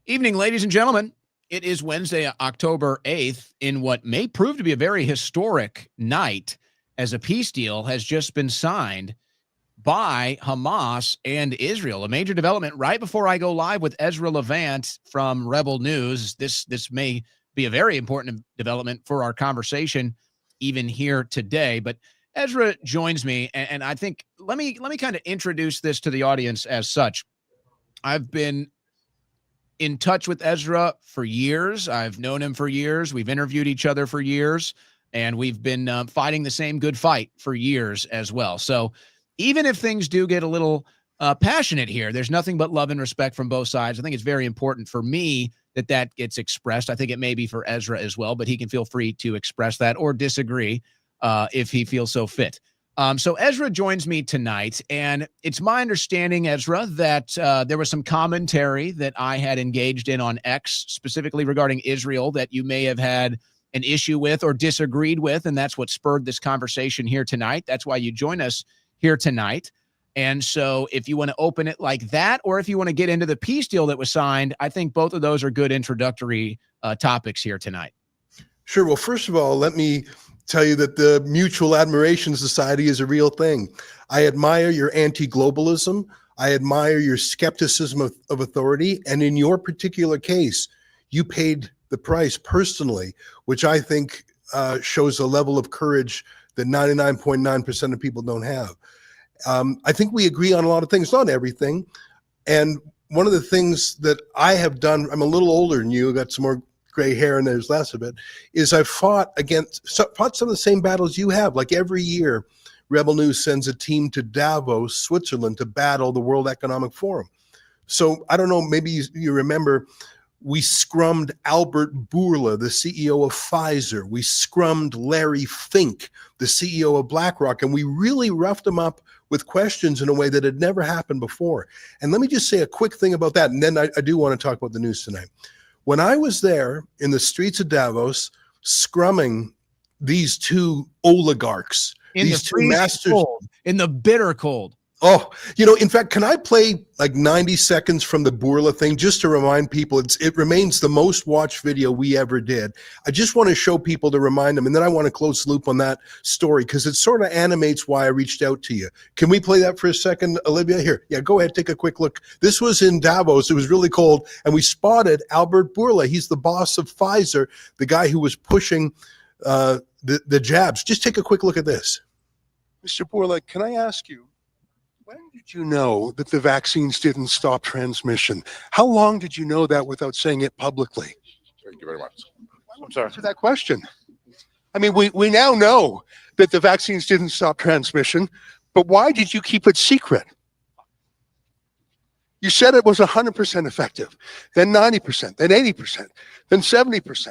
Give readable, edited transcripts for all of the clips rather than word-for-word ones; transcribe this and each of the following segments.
Evening, ladies and gentlemen. It is Wednesday, October 8th, in what may prove to be a very historic night, as a peace deal has just been signed by Hamas and Israel. A major development right before I go live with Ezra Levant from Rebel News. This may be a very important development for our conversation even here today. But Ezra joins me, and I think let me kind of introduce this to the audience as such. I've been in touch with Ezra for years. I've known him for years. We've interviewed each other for years, and we've been fighting the same good fight for years as well. So even if things do get a little passionate here, there's nothing but love and respect from both sides. I think it's very important for me that gets expressed. I think it may be for Ezra as well, but he can feel free to express that or disagree if he feels so fit. So Ezra joins me tonight, and it's my understanding, Ezra, that there was some commentary that I had engaged in on X, specifically regarding Israel, that you may have had an issue with or disagreed with, and that's what spurred this conversation here tonight. That's why you join us here tonight. And so if you want to open it like that, or if you want to get into the peace deal that was signed, I think both of those are good introductory topics here tonight. Sure. Well, first of all, let me tell you that the Mutual Admiration Society is a real thing. I admire your anti-globalism. I admire your skepticism of authority. And in your particular case, you paid the price personally, which I think shows a level of courage that 99.9% of people don't have. I think we agree on a lot of things, not everything. And one of the things that I have done, I'm a little older than you, got some more gray hair and there's less of it, is I've fought some of the same battles you have. Like every year, Rebel News sends a team to Davos, Switzerland, to battle the World Economic Forum. So I don't know, maybe you remember, we scrummed Albert Bourla, the CEO of Pfizer. We scrummed Larry Fink, the CEO of BlackRock, and we really roughed him up with questions in a way that had never happened before. And let me just say a quick thing about that, and then I do want to talk about the news tonight. When I was there in the streets of Davos, scrumming these two oligarchs, these two masters, cold, in the bitter cold. Oh, in fact, can I play like 90 seconds from the Bourla thing just to remind people? It remains the most watched video we ever did. I just want to show people to remind them, and then I want to close the loop on that story because it sort of animates why I reached out to you. Can we play that for a second, Olivia? Here, yeah, go ahead, take a quick look. This was in Davos. It was really cold, and we spotted Albert Bourla. He's the boss of Pfizer, the guy who was pushing the jabs. Just take a quick look at this. Mr. Bourla, can I ask you, when did you know that the vaccines didn't stop transmission? How long did you know that without saying it publicly? Thank you very much. I'm sorry. Answer that question. I mean, we now know that the vaccines didn't stop transmission, but why did you keep it secret? You said it was 100% effective, then 90%, then 80%, then 70%.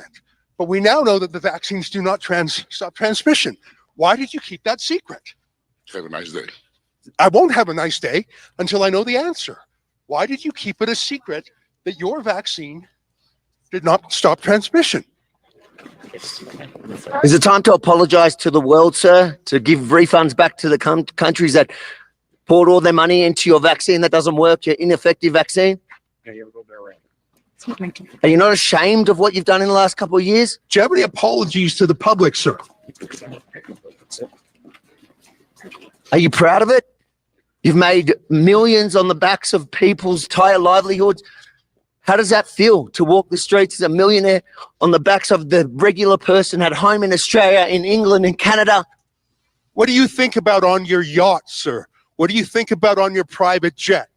But we now know that the vaccines do not stop transmission. Why did you keep that secret? Have a nice day. I won't have a nice day until I know the answer. Why did you keep it a secret that your vaccine did not stop transmission? Is it time to apologize to the world, sir? To give refunds back to the countries that poured all their money into your vaccine that doesn't work, your ineffective vaccine? Are you not ashamed of what you've done in the last couple of years? Do you have any apologies to the public, sir? Are you proud of it? You've made millions on the backs of people's entire livelihoods. How does that feel to walk the streets as a millionaire on the backs of the regular person at home in Australia, in England, in Canada? What do you think about on your yacht, sir? What do you think about on your private jet?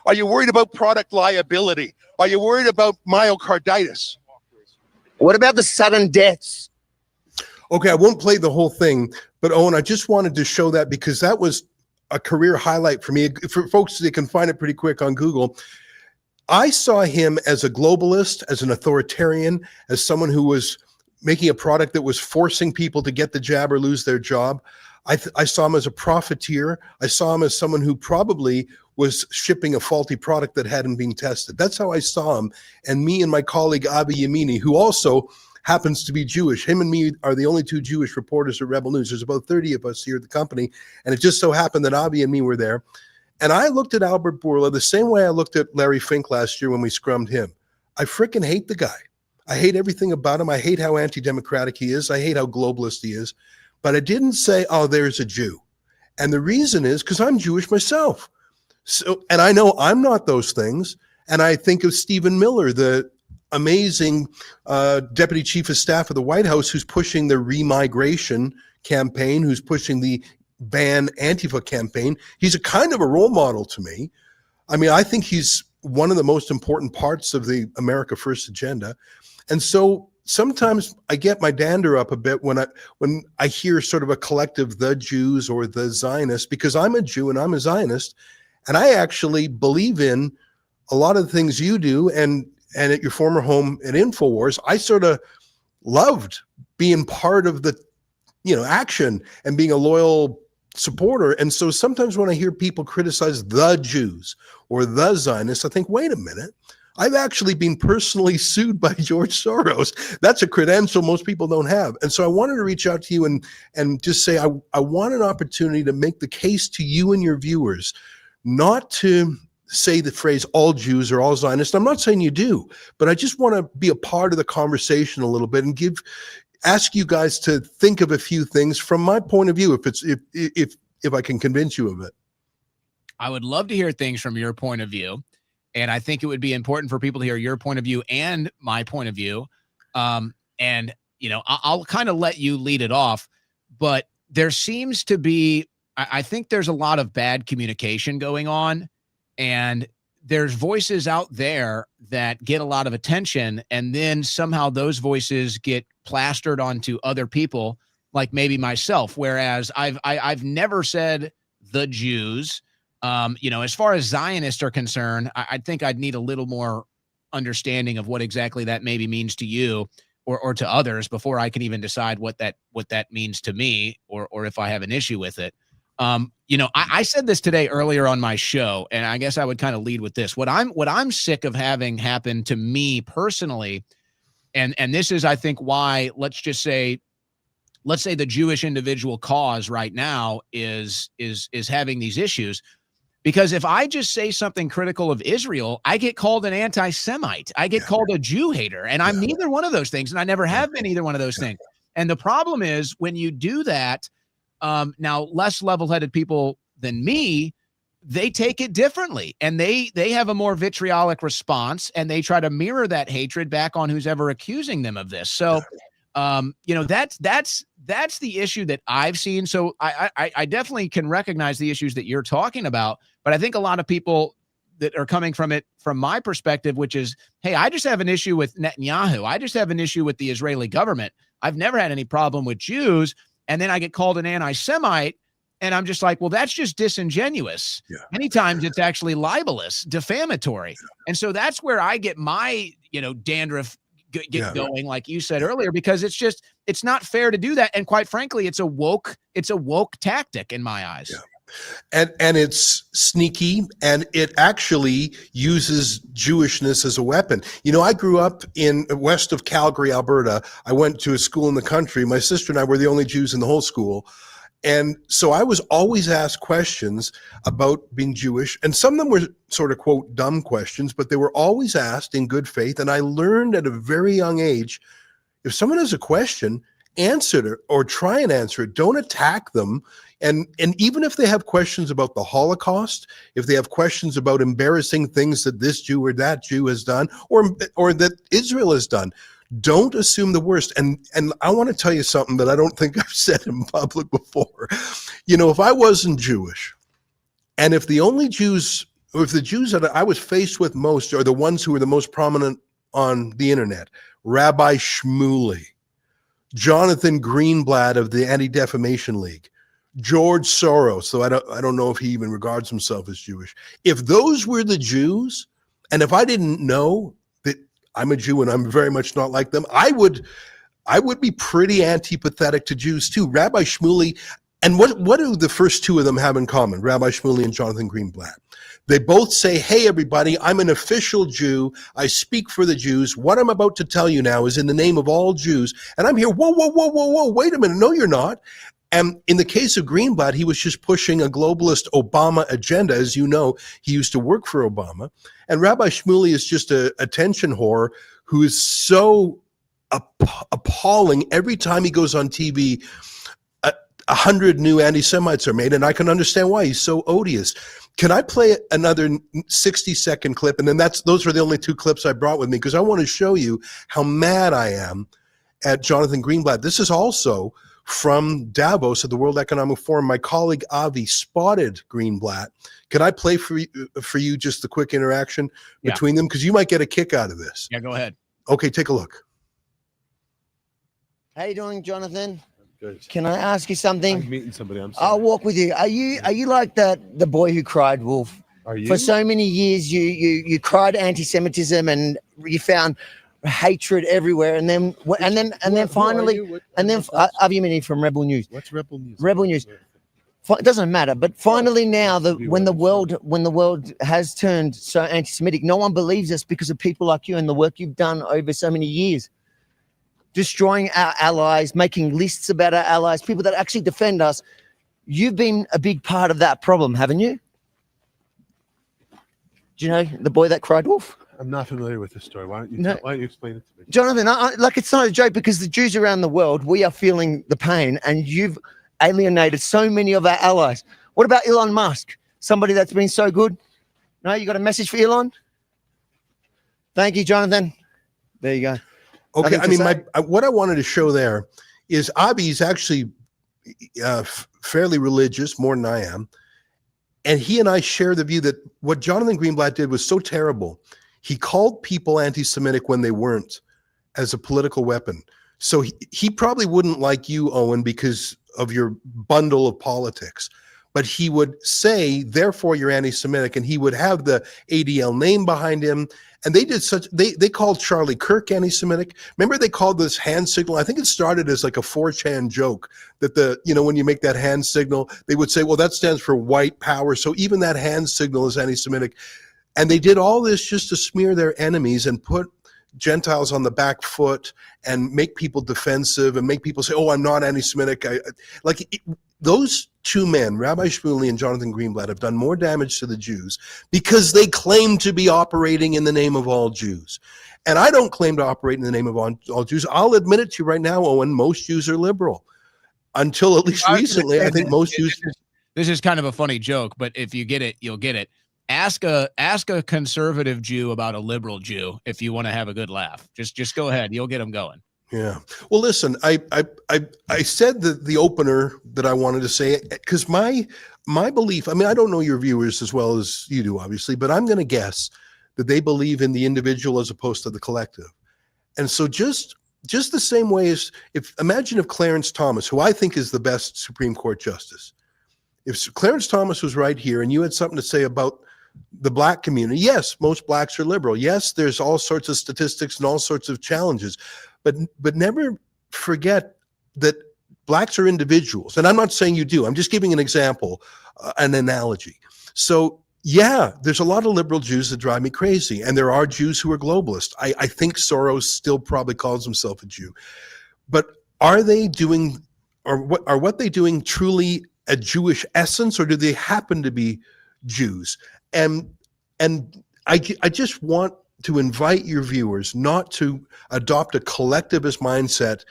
Are you worried about product liability? Are you worried about myocarditis? What about the sudden deaths? Okay, I won't play the whole thing, but Owen, I just wanted to show that because that was a career highlight for me. For folks, they can find it pretty quick on Google. I saw him as a globalist, as an authoritarian, as someone who was making a product that was forcing people to get the jab or lose their job. I saw him as a profiteer. I saw him as someone who probably was shipping a faulty product that hadn't been tested. That's how I saw him. And me and my colleague, Avi Yamini, who also happens to be Jewish. Him and me are the only two Jewish reporters at Rebel News. There's about 30 of us here at the company. And it just so happened that Avi and me were there. And I looked at Albert Bourla the same way I looked at Larry Fink last year when we scrummed him. I freaking hate the guy. I hate everything about him. I hate how anti-democratic he is. I hate how globalist he is. But I didn't say, oh, there's a Jew. And the reason is because I'm Jewish myself. So, and I know I'm not those things. And I think of Stephen Miller, the amazing deputy chief of staff of the White House, who's pushing the remigration campaign, who's pushing the ban Antifa campaign. He's a kind of a role model to me. I mean, I think he's one of the most important parts of the America First agenda. And so sometimes I get my dander up a bit when I hear sort of a collective, the Jews or the Zionists, because I'm a Jew and I'm a Zionist, and I actually believe in a lot of the things you do. And at your former home at InfoWars, I sort of loved being part of the, action and being a loyal supporter. And so sometimes when I hear people criticize the Jews or the Zionists, I think, wait a minute, I've actually been personally sued by George Soros. That's a credential most people don't have. And so I wanted to reach out to you and just say, I want an opportunity to make the case to you and your viewers, not to say the phrase all Jews are all Zionists. I'm not saying you do, but I just want to be a part of the conversation a little bit and ask you guys to think of a few things from my point of view, if I can convince you of it. I would love to hear things from your point of view. And I think it would be important for people to hear your point of view and my point of view. I'll kind of let you lead it off, but there seems to be, I think there's a lot of bad communication going on, and there's voices out there that get a lot of attention, and then somehow those voices get plastered onto other people, like maybe myself, whereas I've never said the Jews. As far as Zionists are concerned, I think I'd need a little more understanding of what exactly that maybe means to you or to others before I can even decide what that means to me or if I have an issue with it. I said this today earlier on my show, and I guess I would kind of lead with this. What I'm sick of having happen to me personally, and this is, I think, why let's say the Jewish individual cause right now is having these issues. Because if I just say something critical of Israel, I get called an anti-Semite. I get called a Jew hater, and I'm neither one of those things, and I never have been either one of those things. And the problem is when you do that, now less level-headed people than me, they take it differently, and they have a more vitriolic response, and they try to mirror that hatred back on who's ever accusing them of this. So, that's the issue that I've seen. So I definitely can recognize the issues that you're talking about, but I think a lot of people that are coming from it, from my perspective, which is, hey, I just have an issue with Netanyahu. I just have an issue with the Israeli government. I've never had any problem with Jews. And then I get called an anti-Semite, and I'm just like, well, that's just disingenuous. Yeah. Many times it's actually libelous, defamatory. Yeah. And so that's where I get my, dandruff going, like you said earlier, because it's not fair to do that. And quite frankly, it's a woke tactic in my eyes. Yeah. And it's sneaky, and it actually uses Jewishness as a weapon. I grew up in west of Calgary, Alberta. I went to a school in the country. My sister and I were the only Jews in the whole school. And so I was always asked questions about being Jewish, and some of them were sort of, quote, dumb questions, but they were always asked in good faith. And I learned at a very young age, if someone has a question, answer it or try and answer it. Don't attack them. And even if they have questions about the Holocaust, if they have questions about embarrassing things that this Jew or that Jew has done, or that Israel has done, don't assume the worst. And I want to tell you something that I don't think I've said in public before. If I wasn't Jewish, and if the only Jews, or if the Jews that I was faced with most are the ones who are the most prominent on the internet, Rabbi Shmuley, Jonathan Greenblatt of the Anti-Defamation League, George Soros, though I don't know if he even regards himself as Jewish. If those were the Jews, and if I didn't know that I'm a Jew and I'm very much not like them, I would be pretty antipathetic to Jews too. Rabbi Shmuley, and what do the first two of them have in common? Rabbi Shmuley and Jonathan Greenblatt. They both say, hey, everybody, I'm an official Jew. I speak for the Jews. What I'm about to tell you now is in the name of all Jews. And I'm here, whoa, wait a minute. No, you're not. And in the case of Greenblatt, he was just pushing a globalist Obama agenda. As you know, he used to work for Obama. And Rabbi Shmuley is just a attention whore who is so appalling. Every time he goes on TV, 100 new anti-Semites are made, and I can understand why. He's so odious. Can I play another 60-second clip? And then those are the only 2 clips I brought with me, because I want to show you how mad I am at Jonathan Greenblatt. This is also from Davos at the World Economic Forum. My colleague Avi spotted Greenblatt. Can I play for you just the quick interaction between them? Because you might get a kick out of this. Yeah, go ahead. Okay, take a look. How you doing, Jonathan? Good. Can I ask you something? I'm meeting somebody. I'm sorry. I'll walk with you. Are you like the boy who cried wolf? Are you? For so many years, you cried anti-Semitism and you found hatred everywhere, and then finally, Avi Mini from Rebel News. What's Rebel News? Rebel News. It doesn't matter, but finally now, when the world has turned so anti-Semitic, no one believes us because of people like you and the work you've done over so many years, destroying our allies, making lists about our allies, people that actually defend us. You've been a big part of that problem, haven't you? Do you know the boy that cried wolf? I'm not familiar with this story. Why don't you explain it to me? Jonathan, it's not a joke, because the Jews around the world, we are feeling the pain, and you've alienated so many of our allies. What about Elon Musk? Somebody that's been so good? No, you got a message for Elon? Thank you, Jonathan. There you go. Okay, I mean, what I wanted to show there is Abi's actually fairly religious, more than I am. And he and I share the view that what Jonathan Greenblatt did was so terrible. He called people anti-Semitic when they weren't, as a political weapon. So he probably wouldn't like you, Owen, because of your bundle of politics. But he would say, therefore, you're anti-Semitic, and he would have the ADL name behind him. And they called Charlie Kirk anti-Semitic. Remember, they called this hand signal, I think it started as like a 4chan joke, that when you make that hand signal, they would say, well, that stands for white power. So even that hand signal is anti-Semitic. And they did all this just to smear their enemies and put Gentiles on the back foot and make people defensive and make people say, oh, I'm not anti-Semitic. Those 2 men, Rabbi Shmuley and Jonathan Greenblatt, have done more damage to the Jews because they claim to be operating in the name of all Jews. And I don't claim to operate in the name of all Jews. I'll admit it to you right now, Owen, most Jews are liberal. Until at least recently, I think most Jews... This is kind of a funny joke, but if you get it, you'll get it. Ask a conservative Jew about a liberal Jew if you want to have a good laugh. Just go ahead. You'll get them going. Yeah. Well, listen, I said the opener that I wanted to say, because my belief, I mean, I don't know your viewers as well as you do, obviously, but I'm going to guess that they believe in the individual as opposed to the collective. And so just the same way as imagine if Clarence Thomas, who I think is the best Supreme Court justice, if Clarence Thomas was right here and you had something to say about the black community, yes, most blacks are liberal. Yes, there's all sorts of statistics and all sorts of challenges, but never forget that blacks are individuals. And I'm not saying you do. I'm just giving an example, an analogy. So yeah, there's a lot of liberal Jews that drive me crazy. And there are Jews who are globalist. I think Soros still probably calls himself a Jew. But are they doing, or what they doing truly a Jewish essence, or do they happen to be Jews? And I just want to invite your viewers not to adopt a collectivist mindset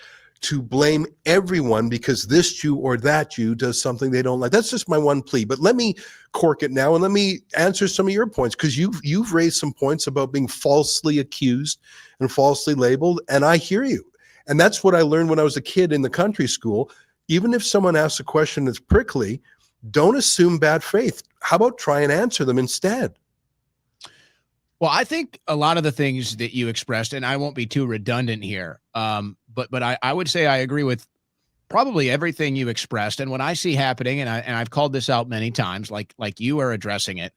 to blame everyone because this Jew or that Jew does something they don't like. That's just my one plea. But let me cork it now and let me answer some of your points, because you've raised some points about being falsely accused and falsely labeled, and I hear you. And that's what I learned when I was a kid in the country school. Even if someone asks a question that's prickly, don't assume bad faith. How about try and answer them instead? Well, I think a lot of the things that you expressed, and I won't be too redundant here, but I would say I agree with probably everything you expressed. And what I see happening, and I've called this out many times, like you are addressing it,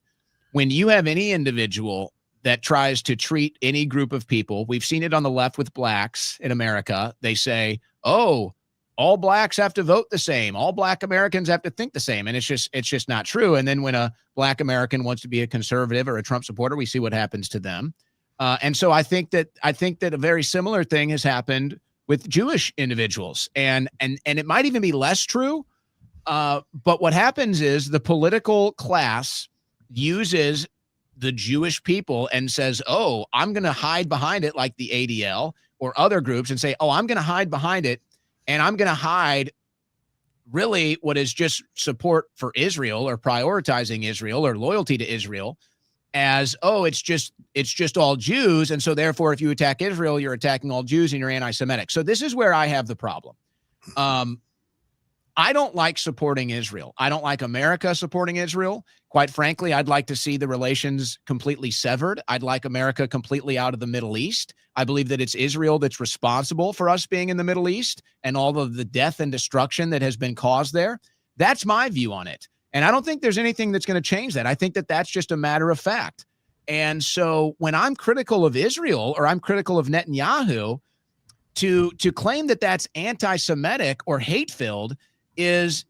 when you have any individual that tries to treat any group of people, we've seen it on the left with blacks in America. They say, oh, all blacks have to vote the same. All black Americans have to think the same. And it's just not true. And then when a black American wants to be a conservative or a Trump supporter, we see what happens to them. And so I think that a very similar thing has happened with Jewish individuals. And it might even be less true But what happens is the political class uses the Jewish people and says, oh, I'm going to hide behind it, like the ADL or other groups, and say, oh, I'm going to hide behind it, and I'm going to hide really what is just support for Israel or prioritizing Israel or loyalty to Israel as, oh, it's just all Jews. And so therefore, if you attack Israel, you're attacking all Jews and you're anti-Semitic. So this is where I have the problem. I don't like supporting Israel. I don't like America supporting Israel. Quite frankly, I'd like to see the relations completely severed. I'd like America completely out of the Middle East. I believe that it's Israel that's responsible for us being in the Middle East and all of the death and destruction that has been caused there. That's my view on it. And I don't think there's anything that's going to change that. I think that that's just a matter of fact. And so when I'm critical of Israel or I'm critical of Netanyahu, to claim that that's anti-Semitic or hate-filled is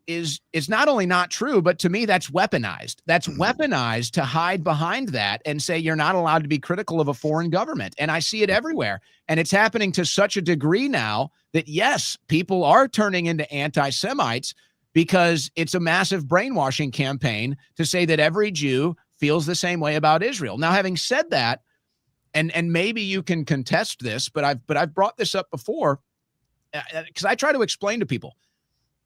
not only not true, but to me, that's weaponized. That's weaponized to hide behind that and say you're not allowed to be critical of a foreign government. And I see it everywhere. And it's happening to such a degree now that, yes, people are turning into anti-Semites because it's a massive brainwashing campaign to say that every Jew feels the same way about Israel. Now, having said that, and maybe you can contest this, but I've brought this up before because I try to explain to people,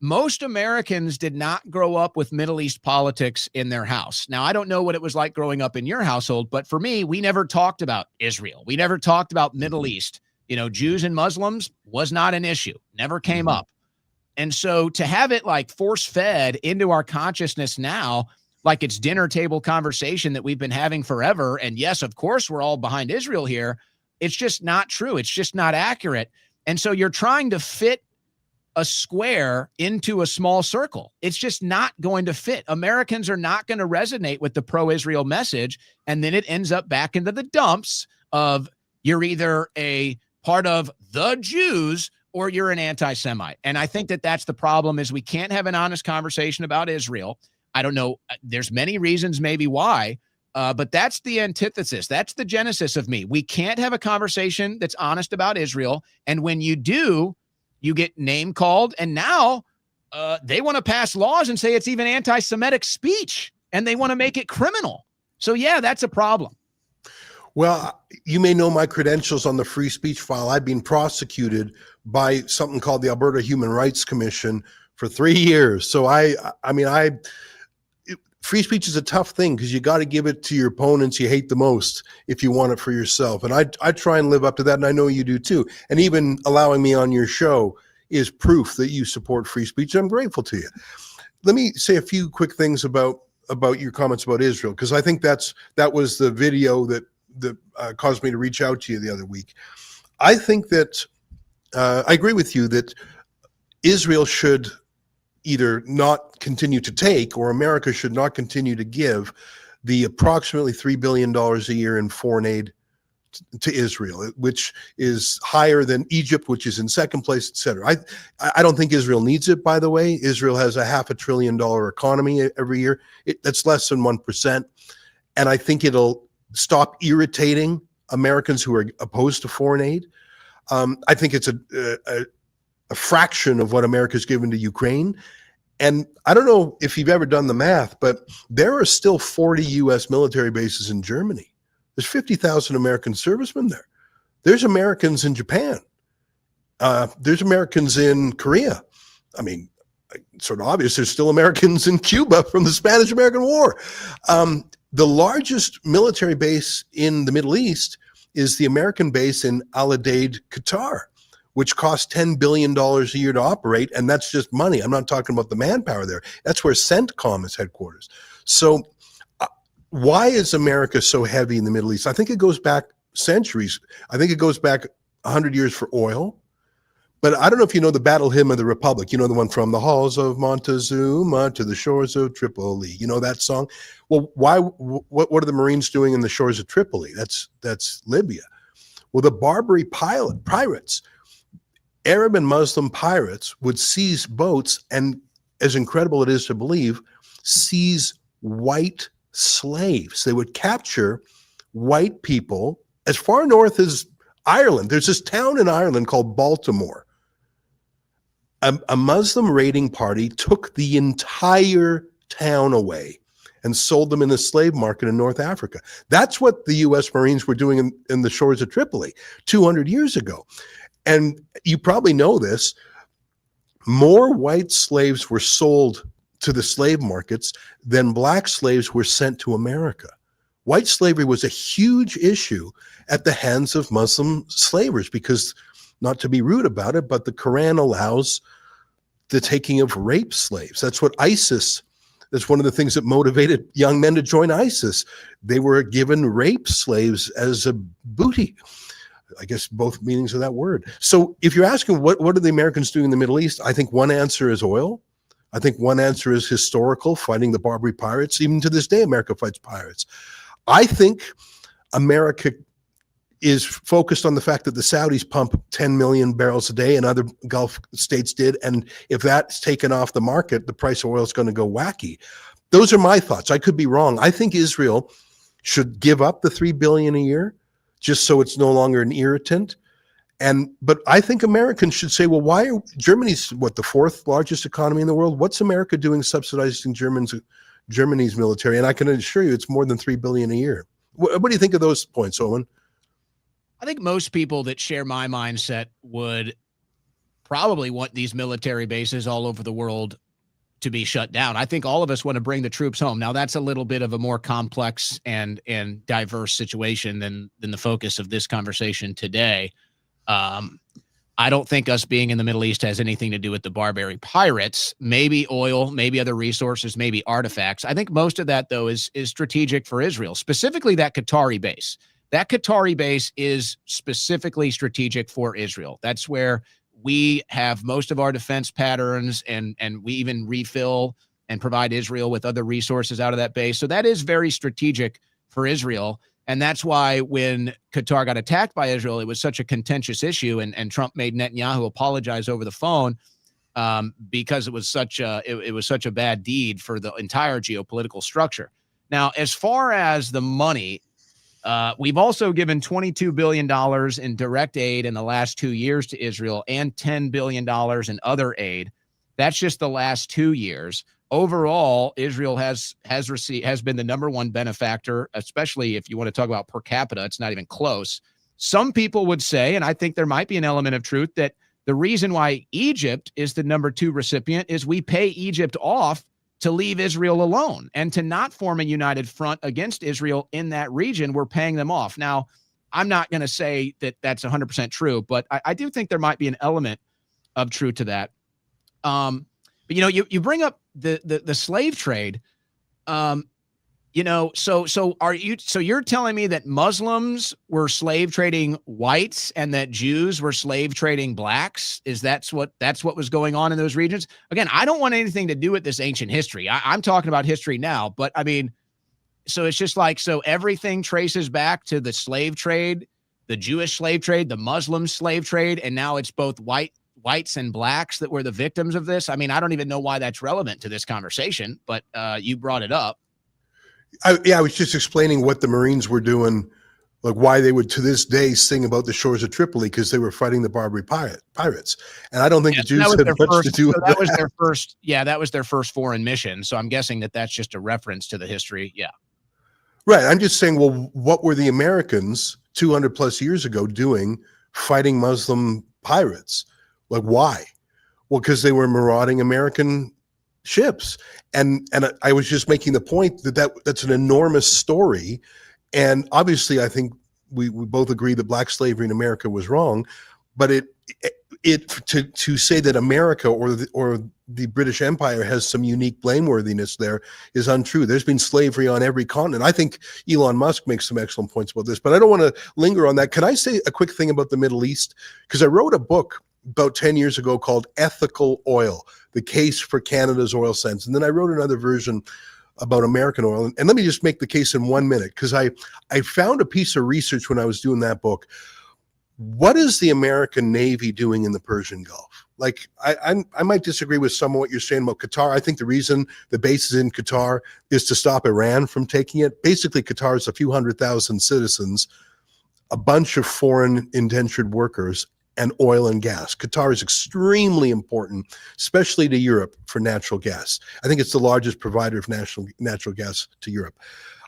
most Americans did not grow up with Middle East politics in their house. Now, I don't know what it was like growing up in your household, but for me, we never talked about Israel. We never talked about Middle East. You know, Jews and Muslims was not an issue, never came up. And so to have it like force fed into our consciousness now, like it's dinner table conversation that we've been having forever. And yes, of course, we're all behind Israel here. It's just not true. It's just not accurate. And so you're trying to fit a square into a small circle. It's just not going to fit. Americans are not going to resonate with the pro-Israel message. And then it ends up back into the dumps of you're either a part of the Jews or you're an anti-Semite. And I think that that's the problem is we can't have an honest conversation about Israel. I don't know. There's many reasons maybe why, but that's the antithesis. That's the genesis of me. We can't have a conversation that's honest about Israel. And when you do, you get name called, and now they want to pass laws and say it's even anti-Semitic speech, and they want to make it criminal. So, yeah, that's a problem. Well, you may know my credentials on the free speech file. I've been prosecuted by something called the Alberta Human Rights Commission for 3 years. So, free speech is a tough thing because you got to give it to your opponents you hate the most if you want it for yourself. And I try and live up to that, and I know you do too. And even allowing me on your show is proof that you support free speech. I'm grateful to you. Let me say a few quick things about your comments about Israel, because I think that was the video that caused me to reach out to you the other week. I think that I agree with you that Israel should either not continue to take, or America should not continue to give the approximately $3 billion a year in foreign aid to Israel, which is higher than Egypt, which is in second place, et cetera. I don't think Israel needs it, by the way. Israel has a $500 billion economy every year. That's less than 1%. And I think it'll stop irritating Americans who are opposed to foreign aid. I think it's a fraction of what America's given to Ukraine. And I don't know if you've ever done the math, but there are still 40 U.S. military bases in Germany. There's 50,000 American servicemen there. There's Americans in Japan. There's Americans in Korea. I mean, sort of obvious, there's still Americans in Cuba from the Spanish-American War. The largest military base in the Middle East is the American base in Al Udeid, Qatar, which costs $10 billion a year to operate, and that's just money. I'm not talking about the manpower there. That's where CENTCOM is headquarters. So why is America so heavy in the Middle East? I think it goes back centuries. I think it goes back 100 years for oil. But I don't know if you know the Battle Hymn of the Republic. You know the one from the halls of Montezuma to the shores of Tripoli. You know that song? Well, what are the Marines doing in the shores of Tripoli? That's Libya. Well, the Barbary pirates, Arab and Muslim pirates, would seize boats and, as incredible it is to believe, seize white slaves. They would capture white people as far north as Ireland. There's this town in Ireland called Baltimore. a Muslim raiding party took the entire town away and sold them in the slave market in North Africa. That's what the U.S. Marines were doing in the shores of Tripoli 200 years ago. And you probably know this, more white slaves were sold to the slave markets than black slaves were sent to America. White slavery was a huge issue at the hands of Muslim slavers because, not to be rude about it, but the Quran allows the taking of rape slaves. That's what ISIS, that's one of the things that motivated young men to join ISIS. They were given rape slaves as a booty. I guess both meanings of that word. So if you're asking what are the Americans doing in the Middle East, I think one answer is oil. I think one answer is historical, fighting the Barbary pirates. Even to this day, America fights pirates. I think America is focused on the fact that the Saudis pump 10 million barrels a day and other Gulf states did. And if that's taken off the market, the price of oil is going to go wacky. Those are my thoughts. I could be wrong. I think Israel should give up the $3 billion a year just so it's no longer an irritant. But I think Americans should say, well, why are Germany's the fourth largest economy in the world? What's America doing subsidizing Germany's military? And I can assure you it's more than $3 billion a year. What do you think of those points, Owen? I think most people that share my mindset would probably want these military bases all over the world to be shut down. I think all of us want to bring the troops home. Now, that's a little bit of a more complex and diverse situation than the focus of this conversation today. I don't think us being in the Middle East has anything to do with the Barbary pirates. Maybe oil, maybe other resources, maybe artifacts. I think most of that, though, is strategic for Israel, specifically that Qatari base. That Qatari base is specifically strategic for Israel. That's where we have most of our defense patterns, and we even refill and provide Israel with other resources out of that base. So that is very strategic for Israel. And that's why when Qatar got attacked by Israel, it was such a contentious issue. And Trump made Netanyahu apologize over the phone because it was such a bad deed for the entire geopolitical structure. Now, as far as the money, we've also given $22 billion in direct aid in the last 2 years to Israel and $10 billion in other aid. That's just the last 2 years. Overall, Israel has been the number one benefactor, especially if you want to talk about per capita. It's not even close. Some people would say, and I think there might be an element of truth, that the reason why Egypt is the number 2 recipient is we pay Egypt off to leave Israel alone and to not form a united front against Israel in that region. We're paying them off. Now, I'm not going to say that that's 100% true, but I do think there might be an element of truth to that. But, you bring up the slave trade, so you're telling me that Muslims were slave trading whites and that Jews were slave trading blacks? That's what was going on in those regions? Again, I don't want anything to do with this ancient history. I'm talking about history now, but I mean, so it's just like, so everything traces back to the slave trade, the Jewish slave trade, the Muslim slave trade, and now it's both whites and blacks that were the victims of this. I mean, I don't even know why that's relevant to this conversation, but you brought it up. I was just explaining what the Marines were doing, like why they would to this day sing about the shores of Tripoli, because they were fighting the Barbary pirates. And I don't think the Jews had much to do with that. That was their first. Yeah, that was their first foreign mission. So I'm guessing that that's just a reference to the history. Yeah. Right. I'm just saying, well, what were the Americans 200 plus years ago doing fighting Muslim pirates? Like, why? Well, because they were marauding American ships. And I was just making the point that's an enormous story. And obviously, I think we both agree that black slavery in America was wrong. But to say that America or the British Empire has some unique blameworthiness there is untrue. There's been slavery on every continent. I think Elon Musk makes some excellent points about this, but I don't want to linger on that. Can I say a quick thing about the Middle East? Because I wrote a book about 10 years ago called Ethical Oil, The Case for Canada's Oil Sense. And then I wrote another version about American oil. And let me just make the case in 1 minute, because I found a piece of research when I was doing that book. What is the American Navy doing in the Persian Gulf? Like, I might disagree with some of what you're saying about Qatar. I think the reason the base is in Qatar is to stop Iran from taking it. Basically, Qatar is a few 100,000 citizens, a bunch of foreign indentured workers, and oil and gas. Qatar is extremely important, especially to Europe, for natural gas. I think it's the largest provider of natural gas to Europe.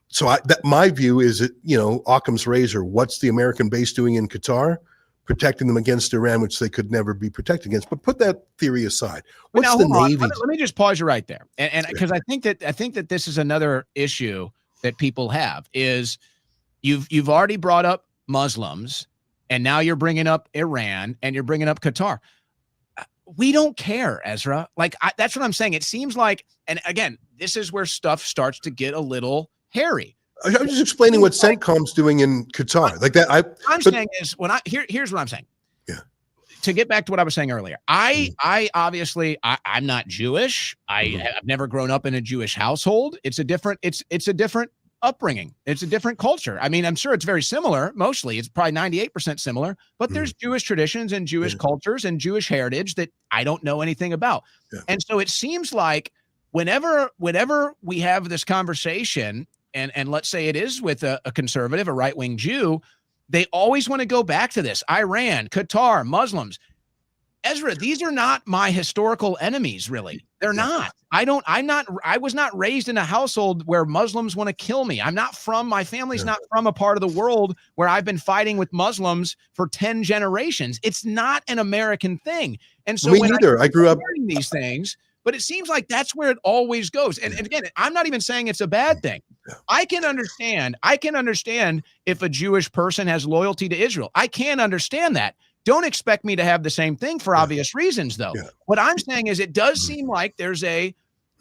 So my view is that, Occam's razor, what's the American base doing in Qatar? Protecting them against Iran, which they could never be protected against. But put that theory aside. What's now, the Navy? Let me just pause you right there. And because I think that this is another issue that people have is you've already brought up Muslims, and now you're bringing up Iran, and you're bringing up Qatar. We don't care, Ezra. That's what I'm saying. It seems like, and again, this is where stuff starts to get a little hairy. I'm just explaining what CENTCOM's doing in Qatar. Here's what I'm saying. Yeah. To get back to what I was saying earlier, I obviously I'm not Jewish. I've never grown up in a Jewish household. It's a different upbringing. It's a different culture. I mean, I'm sure it's very similar. Mostly, it's probably 98% similar. But there's Jewish traditions and Jewish cultures and Jewish heritage that I don't know anything about. Yeah. And so it seems like whenever we have this conversation, and let's say it is with a conservative, a right-wing Jew, they always want to go back to this. Iran, Qatar, Muslims. Ezra, these are not my historical enemies, really. They're not. I was not raised in a household where Muslims want to kill me. My family's not from a part of the world where I've been fighting with Muslims for 10 generations. It's not an American thing. And so me neither. I grew up learning these things, but it seems like that's where it always goes. And again, I'm not even saying it's a bad thing. I can understand if a Jewish person has loyalty to Israel. I can understand that. Don't expect me to have the same thing for obvious reasons, though. Yeah. What I'm saying is it does seem like there's a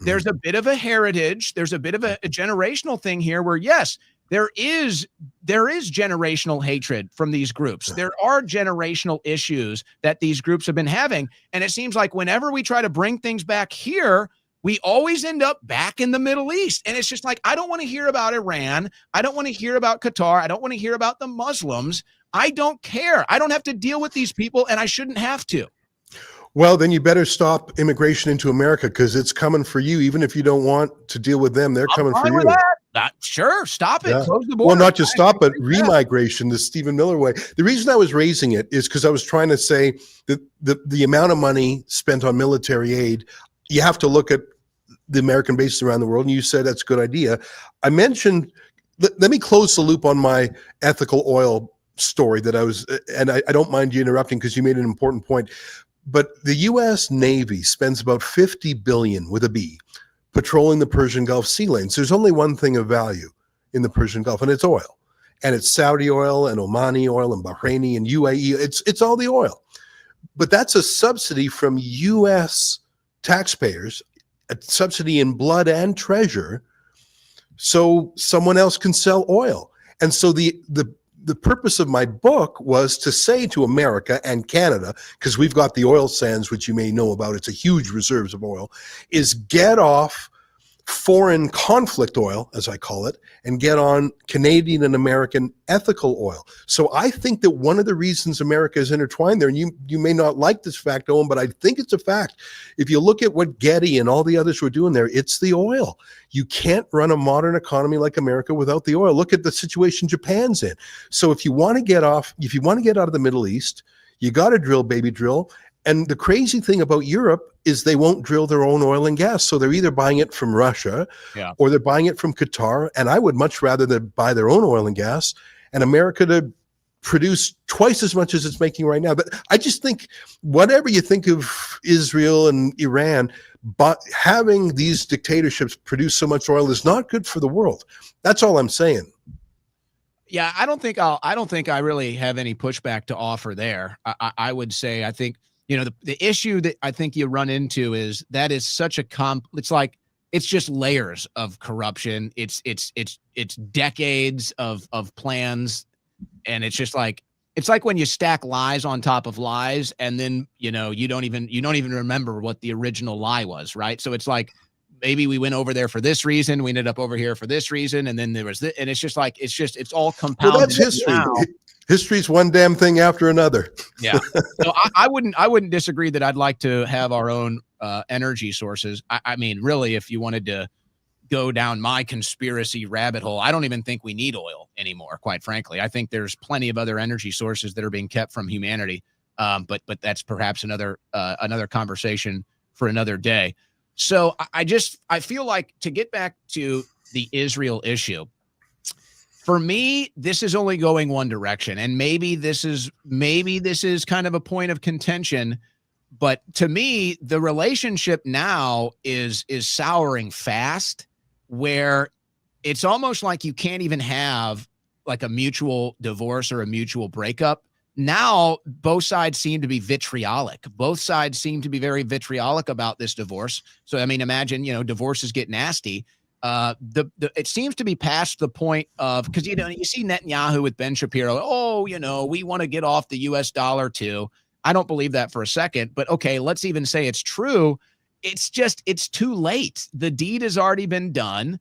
bit of a heritage, there's a bit of a generational thing here where, yes, there is generational hatred from these groups. There are generational issues that these groups have been having. And it seems like whenever we try to bring things back here, we always end up back in the Middle East. And it's just like, I don't want to hear about Iran. I don't want to hear about Qatar. I don't want to hear about the Muslims. I don't care. I don't have to deal with these people, and I shouldn't have to. Well, then you better stop immigration into America, because it's coming for you. Even if you don't want to deal with them, they're coming for you. Sure, stop it. Yeah. Close the border. Well, not just stop, but remigration, the Stephen Miller way. The reason I was raising it is because I was trying to say that the amount of money spent on military aid, you have to look at the American bases around the world, and you said that's a good idea. I mentioned, let me close the loop on my ethical oil story that I don't mind you interrupting because you made an important point. But the U.S. Navy spends about $50 billion with a B patrolling the Persian Gulf sea lanes. There's only one thing of value in the Persian Gulf, and it's oil. And it's Saudi oil and Omani oil and Bahraini and UAE. It's all the oil. But that's a subsidy from U.S. taxpayers, a subsidy in blood and treasure, so someone else can sell oil. And so the purpose of my book was to say to America and Canada, because we've got the oil sands, which you may know about, it's a huge reserves of oil, is get off foreign conflict oil, as I call it, and get on Canadian and American ethical oil. So I think that one of the reasons America is intertwined there, and you may not like this fact, Owen, but I think it's a fact. If you look at what Getty and all the others were doing there, it's the oil. You can't run a modern economy like America without the oil. Look at the situation Japan's in. So if you want to get out of the Middle East, you got to drill, baby, drill. And the crazy thing about Europe is they won't drill their own oil and gas. So they're either buying it from Russia or they're buying it from Qatar. And I would much rather they buy their own oil and gas and America to produce twice as much as it's making right now. But I just think whatever you think of Israel and Iran, but having these dictatorships produce so much oil is not good for the world. That's all I'm saying. Yeah, I don't think I really have any pushback to offer there. I would say, I think, the issue that I think you run into is that is such a it's just layers of corruption. It's decades of plans. And it's just like, it's like when you stack lies on top of lies, and then, you don't even remember what the original lie was. Right. So it's like, maybe we went over there for this reason. We ended up over here for this reason. And then there was this, and it's just like, it's all compounded. Well, that's history. History's one damn thing after another. Yeah. So I wouldn't disagree that I'd like to have our own energy sources. I mean, really, if you wanted to go down my conspiracy rabbit hole, I don't even think we need oil anymore, quite frankly. I think there's plenty of other energy sources that are being kept from humanity But that's perhaps another conversation for another day. So I feel like, to get back to the Israel issue, for me, this is only going one direction, and maybe this is kind of a point of contention. But to me, the relationship now is souring fast, where it's almost like you can't even have like a mutual divorce or a mutual breakup. Now, both sides seem to be vitriolic. Both sides seem to be very vitriolic about this divorce. So, I mean, imagine, divorces get nasty. It seems to be past the point of, because, you see Netanyahu with Ben Shapiro. Oh, we want to get off the US dollar too. I don't believe that for a second, but okay, let's even say it's true. It's too late. The deed has already been done.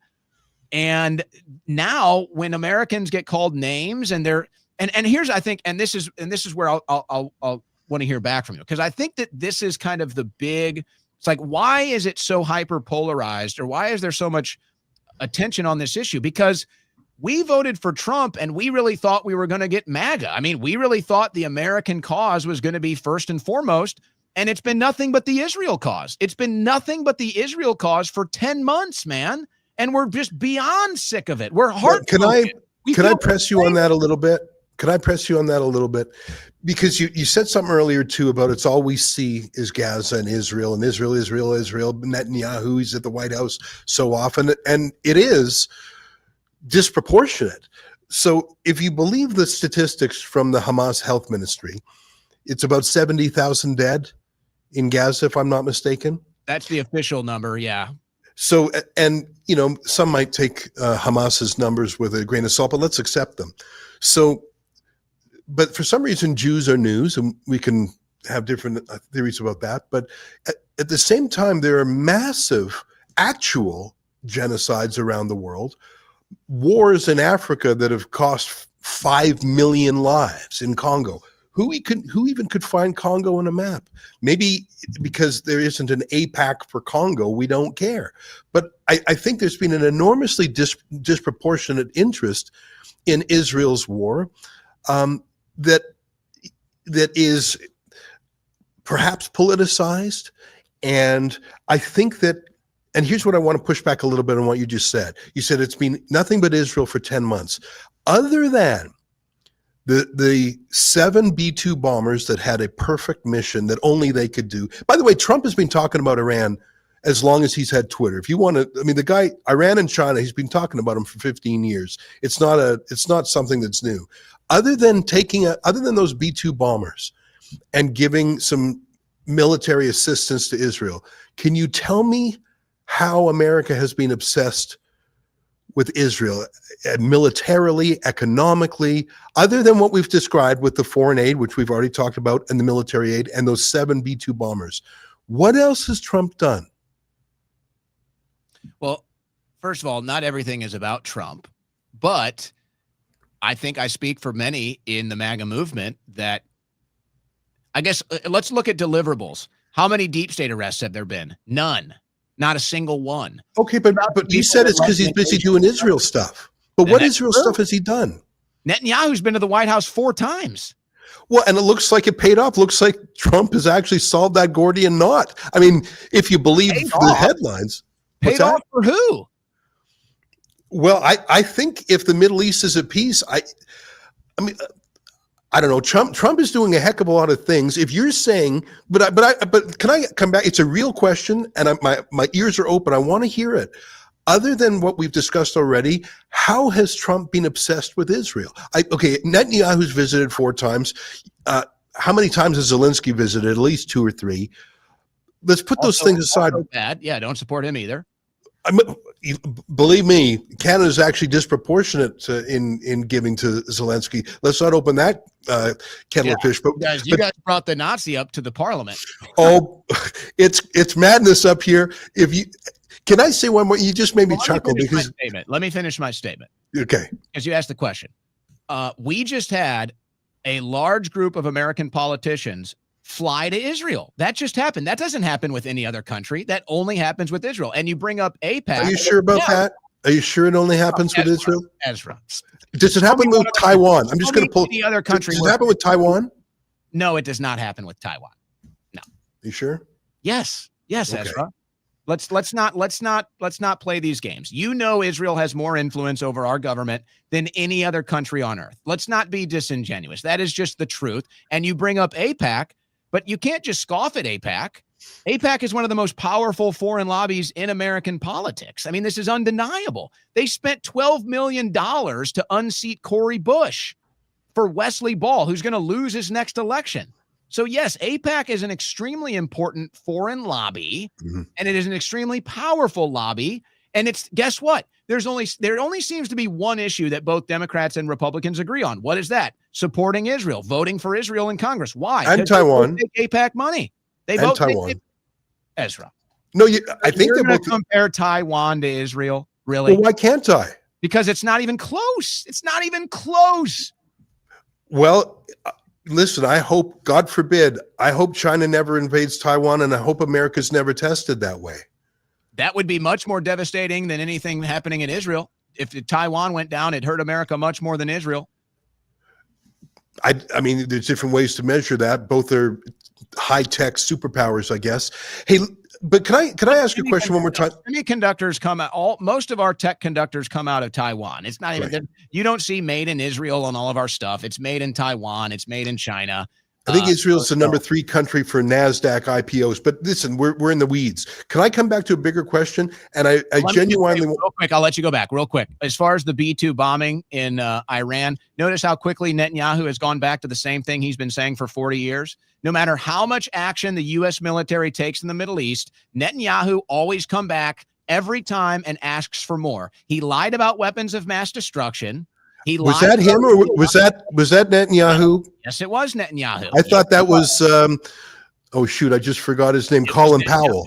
And now when Americans get called names and they're, and here's, I think, and this is where I'll want to hear back from you, because I think that this is kind of the big, it's like, why is it so hyper polarized, or why is there so much attention on this issue? Because we voted for Trump and we really thought we were going to get MAGA. I mean, we really thought the American cause was going to be first and foremost, and it's been nothing but the Israel cause. It's been nothing but the Israel cause for 10 months, man. And we're just beyond sick of it. We're heartbroken. Can I press you on that a little bit? Can I press you on that a little bit? Because you said something earlier too about it's all we see is Gaza and Israel, Netanyahu, he's at the White House so often, and it is disproportionate. So if you believe the statistics from the Hamas Health Ministry, it's about 70,000 dead in Gaza, if I'm not mistaken. That's the official number, yeah. So, and some might take Hamas's numbers with a grain of salt, but let's accept them. So, but for some reason, Jews are news, and we can have different theories about that. But at the same time, there are massive actual genocides around the world, wars in Africa that have cost 5 million lives in Congo. Who even could find Congo on a map? Maybe because there isn't an APAC for Congo, we don't care. But I think there's been an enormously disproportionate interest in Israel's war that is perhaps politicized. And I think that, and here's what I want to push back a little bit on what you just said. You said it's been nothing but Israel for 10 months. Other than the 7 B-2 bombers that had a perfect mission that only they could do. By the way, Trump has been talking about Iran as long as he's had Twitter. If you want to, I mean, the guy, Iran and China, he's been talking about them for 15 years. It's not something that's new. Other than those B-2 bombers and giving some military assistance to Israel, can you tell me how America has been obsessed with Israel, militarily, economically, other than what we've described with the foreign aid, which we've already talked about, and the military aid, and those 7 B-2 bombers? What else has Trump done? Well, first of all, not everything is about Trump, but I think I speak for many in the MAGA movement that, I guess, let's look at deliverables. How many deep state arrests have there been? None. Not a single one. Okay, but you said it's because he's busy doing Israel stuff. But what Israel stuff has he done? Netanyahu's been to the White House 4 times. Well, and it looks like it paid off. Looks like Trump has actually solved that Gordian knot. I mean, if you believe the headlines. Paid off for who? Well, I think if the Middle East is at peace, I mean, I don't know. Trump is doing a heck of a lot of things. If you're saying, but can I come back? It's a real question, and my ears are open. I want to hear it. Other than what we've discussed already, how has Trump been obsessed with Israel? Netanyahu's visited 4 times. How many times has Zelensky visited? At least 2 or 3. Let's put those things aside. Bad. Yeah, don't support him either. Believe me, Canada is actually disproportionate in giving to Zelensky. Let's not open that kettle of fish. But you guys brought the Nazi up to the parliament. Oh, it's madness up here. Can I say one more? You just made me chuckle because. Let me finish my statement. Okay. Because you asked the question. We just had a large group of American politicians fly to Israel. That just happened. That doesn't happen with any other country. That only happens with Israel. And you bring up APAC. Are you sure about that? Are you sure it only happens with Israel? Ezra. Does it happen with Taiwan? I'm just going to pull the other country. Does it happen with Taiwan? No, it does not happen with Taiwan. No. You sure? Yes. Yes, Okay. Ezra. Let's not play these games. You know, Israel has more influence over our government than any other country on earth. Let's not be disingenuous. That is just the truth. And you bring up AIPAC, but you can't just scoff at AIPAC. AIPAC is one of the most powerful foreign lobbies in American politics. I mean, this is undeniable. They spent $12 million to unseat Cory Bush for Wesley Ball, who's going to lose his next election. So yes, AIPAC is an extremely important foreign lobby, and it is an extremely powerful lobby. And it's, guess what? There only seems to be one issue that both Democrats and Republicans agree on. What is that? Supporting Israel, voting for Israel in Congress. Why? And Taiwan. They take AIPAC money. They And vote Taiwan. Ezra. No, I think You're they're going both. to compare Taiwan to Israel, really? Well, why can't I? Because it's not even close. It's not even close. Well, listen, I hope, God forbid, I hope China never invades Taiwan, and I hope America's never tested that way. That would be much more devastating than anything happening in Israel. If Taiwan went down, it hurt America much more than Israel. I mean, there's different ways to measure that. Both are high-tech superpowers, I guess. Hey, but can I ask you a question one more time? Semiconductors come out. Most of our tech conductors come out of Taiwan. It's not even. You don't see made in Israel on all of our stuff. It's made in Taiwan. It's made in China. I think Israel's the number 3 country for NASDAQ IPOs. But listen, we're in the weeds. Can I come back to a bigger question? And I genuinely real quick. I'll let you go back real quick. As far as the B-2 bombing in Iran, notice how quickly Netanyahu has gone back to the same thing he's been saying for 40 years. No matter how much action the U.S. military takes in the Middle East, Netanyahu always come back every time and asks for more. He lied about weapons of mass destruction. Was that him, or was that Netanyahu? Yes, it was Netanyahu. I thought that was. Oh shoot! I just forgot his name. Colin Powell.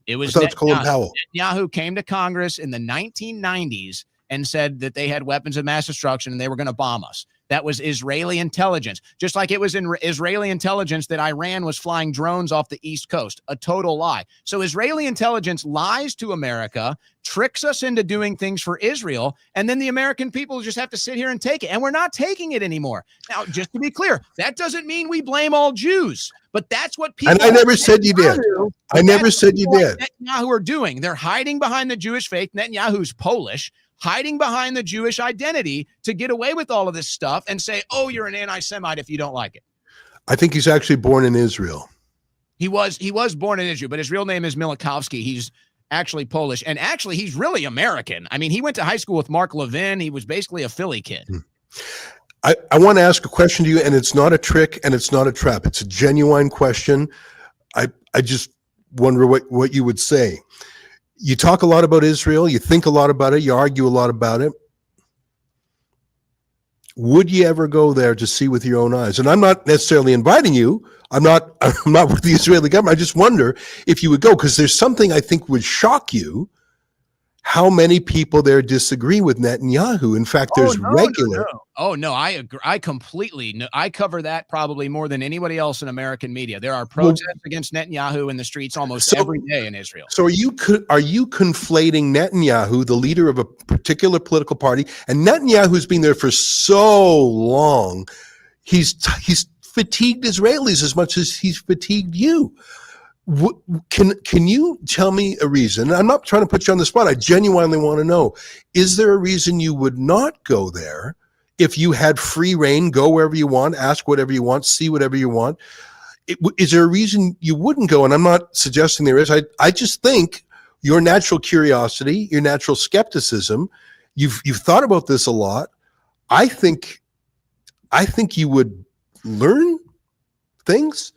It was Colin Powell. Netanyahu came to Congress in the 1990s and said that they had weapons of mass destruction and they were going to bomb us. That was Israeli intelligence, just like it was in Israeli intelligence that Iran was flying drones off the East Coast. A total lie. So Israeli intelligence lies to America, tricks us into doing things for Israel, and then the American people just have to sit here and take it. And we're not taking it anymore. Now, just to be clear, that doesn't mean we blame all Jews, but that's what people. And I never said you did. I never said you did. Netanyahu are doing. They're hiding behind the Jewish faith. Netanyahu's Polish. Hiding behind the Jewish identity to get away with all of this stuff and say, oh, you're an anti-Semite if you don't like it. I think he's actually born in Israel. He was born in Israel, but his real name is Milikowski. He's actually Polish, and actually he's really American. I mean, he went to high school with Mark Levin. He was basically a Philly kid. I want to ask a question to you, and it's not a trick and it's not a trap. It's a genuine question. I just wonder what you would say. You talk a lot about Israel. You think a lot about it. You argue a lot about it. Would you ever go there to see with your own eyes? And I'm not necessarily inviting you. I'm not with the Israeli government. I just wonder if you would go, because there's something I think would shock you. How many people there disagree with Netanyahu? In fact, there's regular. Oh, no, I agree. I completely know. I cover that probably more than anybody else in American media. There are protests against Netanyahu in the streets almost every day in Israel. So are you conflating Netanyahu, the leader of a particular political party, and Netanyahu's been there for so long, he's fatigued Israelis as much as he's fatigued you. Can you tell me a reason? I'm not trying to put you on the spot. I genuinely want to know. Is there a reason you would not go there if you had free reign, go wherever you want, ask whatever you want, see whatever you want? Is there a reason you wouldn't go? And I'm not suggesting there is. I just think your natural curiosity, your natural skepticism, you've thought about this a lot. I think you would learn things.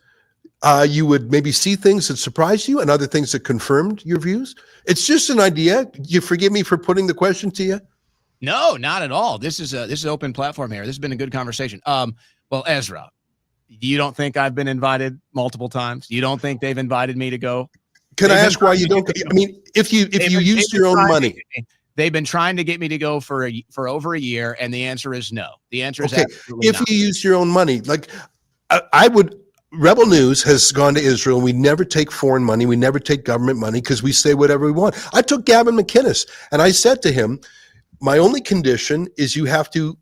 You would maybe see things that surprised you and other things that confirmed your views. It's just an idea. You forgive me for putting the question to you? No, not at all. This is an open platform here. This has been a good conversation. Well, Ezra, you don't think I've been invited multiple times? You don't think they've invited me to go? Can I ask why you don't? I mean, if you used your own money. They've been trying to get me to go for over a year, and the answer is no. The answer is absolutely if not. you use your own money, like I would. Rebel News has gone to Israel. We never take foreign money. We never take government money because we say whatever we want. I took Gavin McInnes and I said to him, my only condition is you have to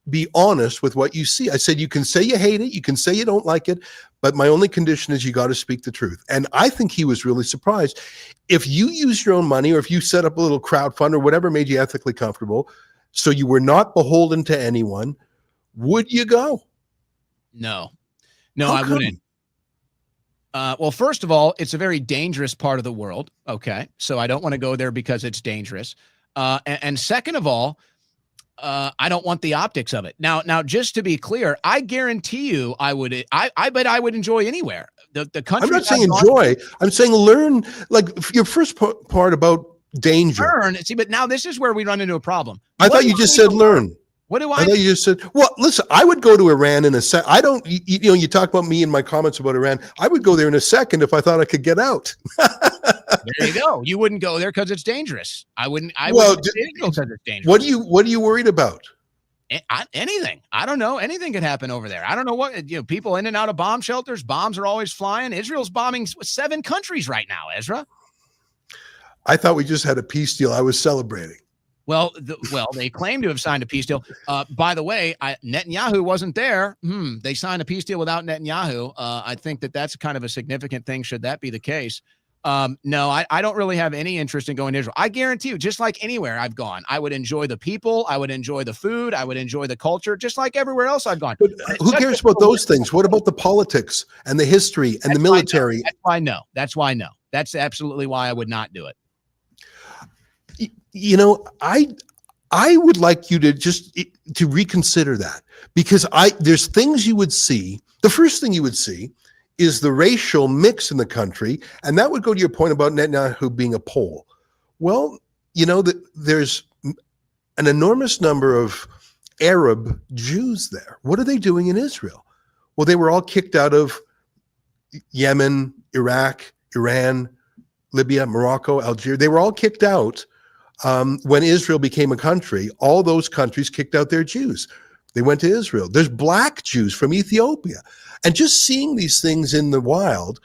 be honest with what you see. I said, you can say you hate it, you can say you don't like it, but my only condition is you got to speak the truth. And I think he was really surprised. If you use your own money, or if you set up a little crowdfund or whatever made you ethically comfortable, so you were not beholden to anyone, would you go? No, no, How I come? wouldn't. Well, first of all, it's a very dangerous part of the world. Okay. So I don't want to go there because it's dangerous. And second of all, I don't want the optics of it. Now, just to be clear, I guarantee you I bet I would enjoy anywhere. The country. I'm not saying enjoy. I'm saying learn, like your first part about danger. Learn. See, but now this is where we run into a problem. I thought you just said learn. What do I thought you just said, well, listen, I would go to Iran in a second. I don't, you know, you talk about me and my comments about Iran. I would go there in a second if I thought I could get out. There you go. You wouldn't go there because it's dangerous. I wouldn't go because it's dangerous. What are you worried about? Anything. I don't know. Anything could happen over there. I don't know what, people in and out of bomb shelters. Bombs are always flying. Israel's bombing 7 countries right now, Ezra. I thought we just had a peace deal. I was celebrating. Well, they claim to have signed a peace deal. By the way, Netanyahu wasn't there. They signed a peace deal without Netanyahu. I think that's kind of a significant thing. Should that be the case? No, I don't really have any interest in going to Israel. I guarantee you, just like anywhere I've gone, I would enjoy the people. I would enjoy the food. I would enjoy the culture, just like everywhere else I've gone. But who cares about those things? What about the politics and the history and the military? That's why no. That's why no. That's absolutely why I would not do it. You know, I would like you to reconsider that, because there's things you would see. The first thing you would see is the racial mix in the country, and that would go to your point about Netanyahu being a Pole. Well, there's an enormous number of Arab Jews there. What are they doing in Israel? Well, they were all kicked out of Yemen, Iraq, Iran, Libya, Morocco, Algeria. They were all kicked out. When Israel became a country, all those countries kicked out their Jews. They went to Israel. There's black Jews from Ethiopia. And just seeing these things in the wild,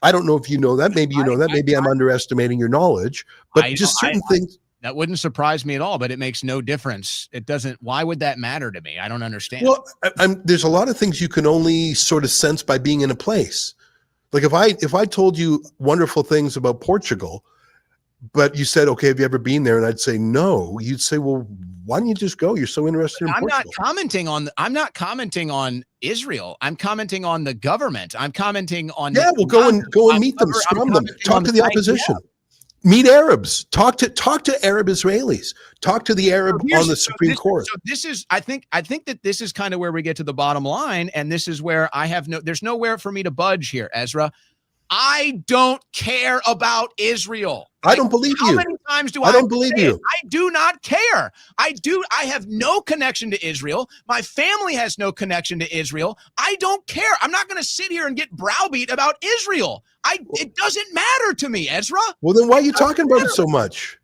I don't know if you know that. Maybe you know that. Maybe I'm underestimating your knowledge. But just certain things. That wouldn't surprise me at all, but it makes no difference. It doesn't. Why would that matter to me? I don't understand. Well, there's a lot of things you can only sort of sense by being in a place. Like if I told you wonderful things about Portugal, but you said, okay, have you ever been there? And I'd say, no. You'd say, well, why don't you just go? You're so interested in Portugal. I'm not commenting on Israel. I'm commenting on the government. I'm commenting on. Yeah, well, go and meet them, scrum them, talk to the opposition, meet Arabs, talk to Arab Israelis, talk to the Arab on the Supreme Court. So this is, I think that this is kind of where we get to the bottom line. And this is where there's nowhere for me to budge here, Ezra. I don't care about Israel. I don't believe you. How many times do I don't believe you. I do not care. I have no connection to Israel. My family has no connection to Israel. I don't care. I'm not going to sit here and get browbeat about Israel. It doesn't matter to me, Ezra. Well, then why are you talking about it so much?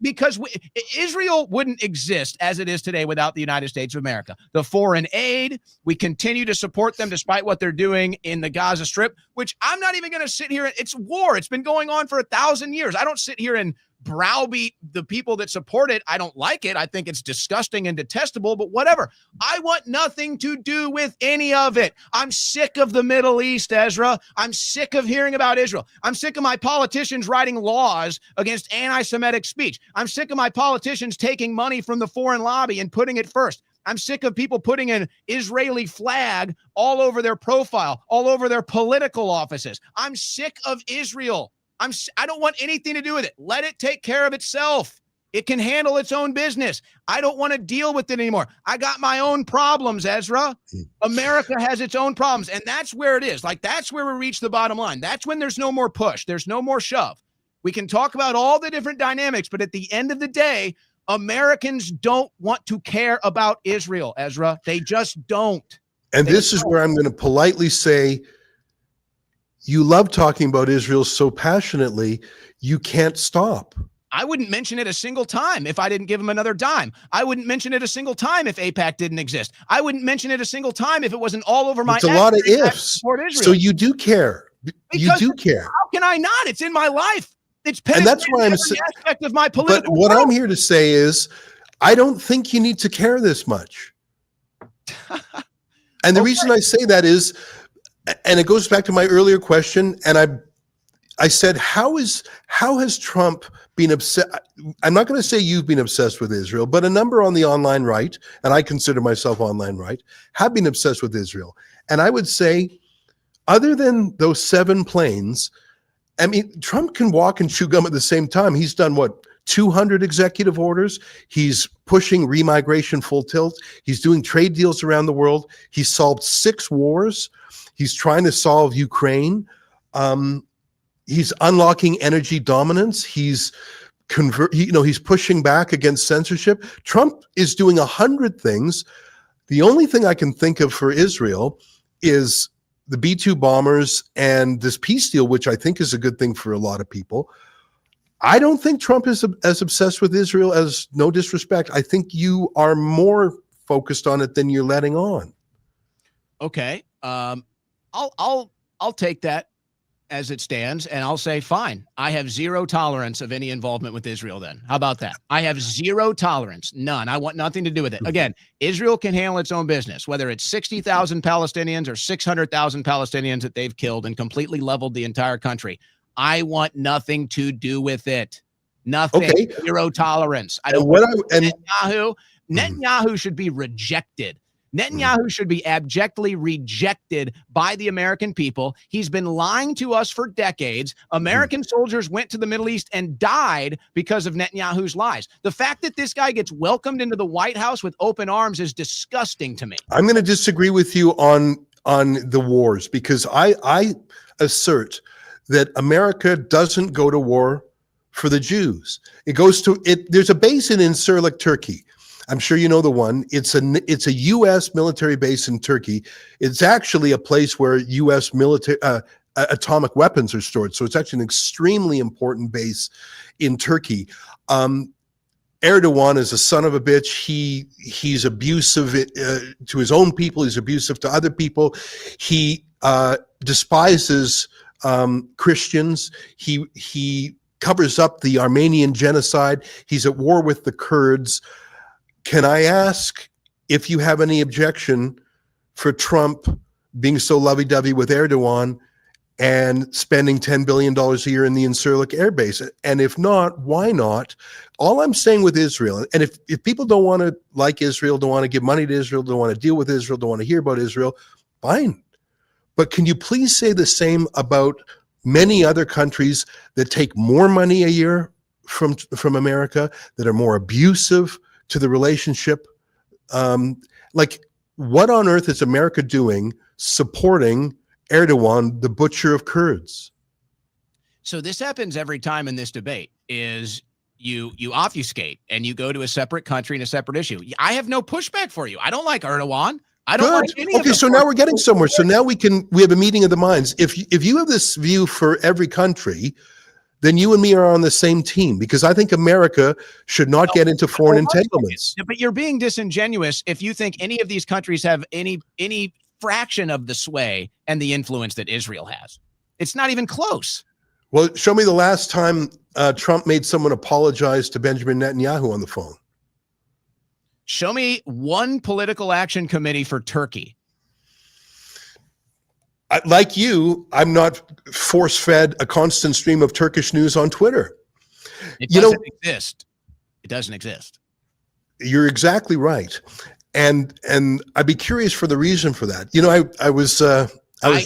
Because Israel wouldn't exist as it is today without the United States of America. The foreign aid, we continue to support them despite what they're doing in the Gaza Strip, which I'm not even going to sit here. It's war. It's been going on for 1,000 years. I don't sit here and browbeat the people that support it. I don't like it. I think it's disgusting and detestable, but whatever. I want nothing to do with any of it. I'm sick of the Middle East, Ezra. I'm sick of hearing about Israel. I'm sick of my politicians writing laws against anti-Semitic speech. I'm sick of my politicians taking money from the foreign lobby and putting it first. I'm sick of people putting an Israeli flag all over their profile, all over their political offices. I'm sick of Israel. I don't want anything to do with it. Let it take care of itself. It can handle its own business. I don't want to deal with it anymore. I got my own problems, Ezra. America has its own problems. And that's where it is. Like, that's where we reach the bottom line. That's when there's no more push. There's no more shove. We can talk about all the different dynamics, but at the end of the day, Americans don't want to care about Israel, Ezra. They just don't. And this is where I'm going to politely say, you love talking about Israel so passionately, you can't stop. I wouldn't mention it a single time if I didn't give them another dime. I wouldn't mention it a single time if AIPAC didn't exist. I wouldn't mention it a single time if it wasn't all over my. It's a lot of ifs. So you do care. You do care. How can I not? It's in my life. It's and that's why I'm saying aspect of my political. But what I'm here to say is, I don't think you need to care this much. And the reason I say that is, and it goes back to my earlier question, and I said, how has Trump been obsessed? I'm not going to say you've been obsessed with Israel, but a number on the online right, and I consider myself online right, have been obsessed with Israel. And I would say, other than those 7 planes, I mean, Trump can walk and chew gum at the same time. He's done what? 200 executive orders. He's pushing remigration full tilt. He's doing trade deals around the world. He's solved 6 wars. He's trying to solve Ukraine. He's unlocking energy dominance. He's pushing back against censorship. Trump is doing 100 things. The only thing I can think of for Israel is the B-2 bombers and this peace deal, which I think is a good thing for a lot of people. I don't think Trump is as obsessed with Israel as, no disrespect, I think you are more focused on it than you're letting on. Okay. I'll take that as it stands, and I'll say, fine. I have zero tolerance of any involvement with Israel then. How about that? I have zero tolerance, none. I want nothing to do with it. Again, Israel can handle its own business, whether it's 60,000 Palestinians or 600,000 Palestinians that they've killed and completely leveled the entire country. I want nothing to do with it. Nothing. Okay. Zero tolerance. I don't Netanyahu should be rejected. Netanyahu should be abjectly rejected by the American people. He's been lying to us for decades. American soldiers went to the Middle East and died because of Netanyahu's lies. The fact that this guy gets welcomed into the White House with open arms is disgusting to me. I'm going to disagree with you on the wars, because I assert that America doesn't go to war for the Jews. It goes to it. There's a base in Incirlik, Turkey. I'm sure you know the one. It's a U.S. military base in Turkey. It's actually a place where U.S. military atomic weapons are stored. So it's actually an extremely important base in Turkey. Erdogan is a son of a bitch. He's abusive to his own people. He's abusive to other people. He despises Christians. He covers up the Armenian genocide. He's at war with the Kurds. Can I ask if you have any objection for Trump being so lovey-dovey with Erdogan and spending $10 billion a year in the Incirlik air base? And if not, why not? All I'm saying with Israel, and if people don't want to like Israel, don't want to give money to Israel, don't want to deal with Israel, don't want to hear about Israel, fine. But can you please say the same about many other countries that take more money a year from America, that are more abusive to the relationship? Like, what on earth is America doing supporting Erdogan, the butcher of Kurds? So this happens every time in this debate, is you obfuscate and you go to a separate country and a separate issue. I have no pushback for you. I don't like Erdogan. I don't like any of them. So now we're getting somewhere. So now we have a meeting of the minds. If you have this view for every country, then you and me are on the same team, because I think America should not get into foreign entanglements. But you're being disingenuous if you think any of these countries have any fraction of the sway and the influence that Israel has. It's not even close. Well, show me the last time Trump made someone apologize to Benjamin Netanyahu on the phone. Show me one political action committee for Turkey. Like you, I'm not force-fed a constant stream of Turkish news on Twitter. It doesn't exist. It doesn't exist. You're exactly right. And I'd be curious for the reason for that. You know, I was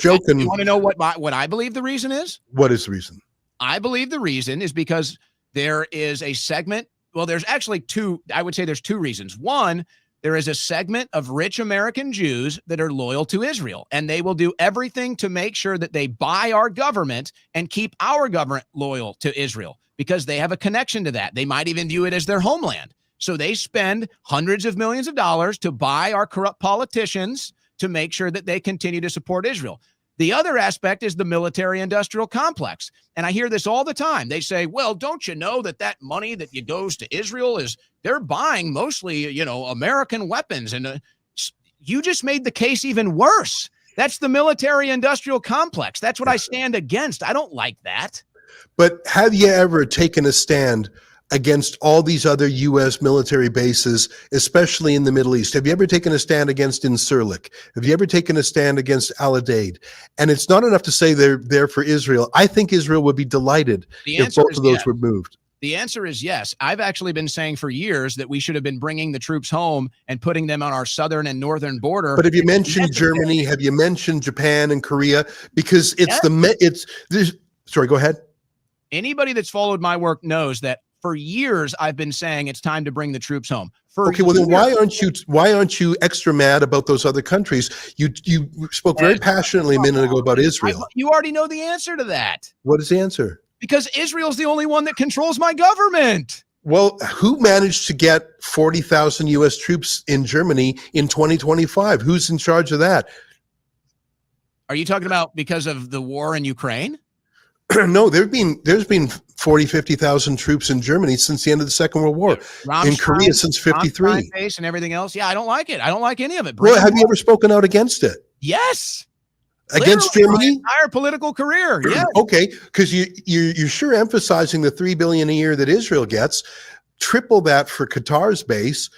joking. You want to know what I believe the reason is? What is the reason? I believe the reason is because there is a segment. Well, there's actually two. I would say there's two reasons. One, there is a segment of rich American Jews that are loyal to Israel, and they will do everything to make sure that they buy our government and keep our government loyal to Israel, because they have a connection to that. They might even view it as their homeland. So they spend hundreds of millions of dollars to buy our corrupt politicians to make sure that they continue to support Israel. The other aspect is the military-industrial complex. And I hear this all the time. They say, well, don't you know that money that goes to Israel they're buying mostly, American weapons. And you just made the case even worse. That's the military-industrial complex. That's what I stand against. I don't like that. But have you ever taken a stand against all these other U.S. military bases, especially in the Middle East? Have you ever taken a stand against Incirlik? Have you ever taken a stand against Al-Udeid? And it's not enough to say they're there for Israel. I think Israel would be delighted if both of those were moved. The answer is yes. I've actually been saying for years that we should have been bringing the troops home and putting them on our southern and northern border. But have you mentioned Germany? Have you mentioned Japan and Korea? Because sorry, go ahead. Anybody that's followed my work knows that for years I've been saying it's time to bring the troops home. Then why aren't you extra mad about those other countries? You spoke very passionately a minute ago about Israel. You already know the answer to that. What is the answer? Because Israel's the only one that controls my government. Well, who managed to get 40,000 U.S. troops in Germany in 2025? Who's in charge of that? Are you talking about because of the war in Ukraine? No, there's been 40, 50,000 troops in Germany since the end of the Second World War. In Korea since 53. Base and everything else. Yeah, I don't like it. I don't like any of it. Well, have you ever spoken out against it? Yes. Against Literally Germany? my entire political career. Yeah. Okay, because you're sure emphasizing the $3 billion a year that Israel gets. Triple that for Qatar's base.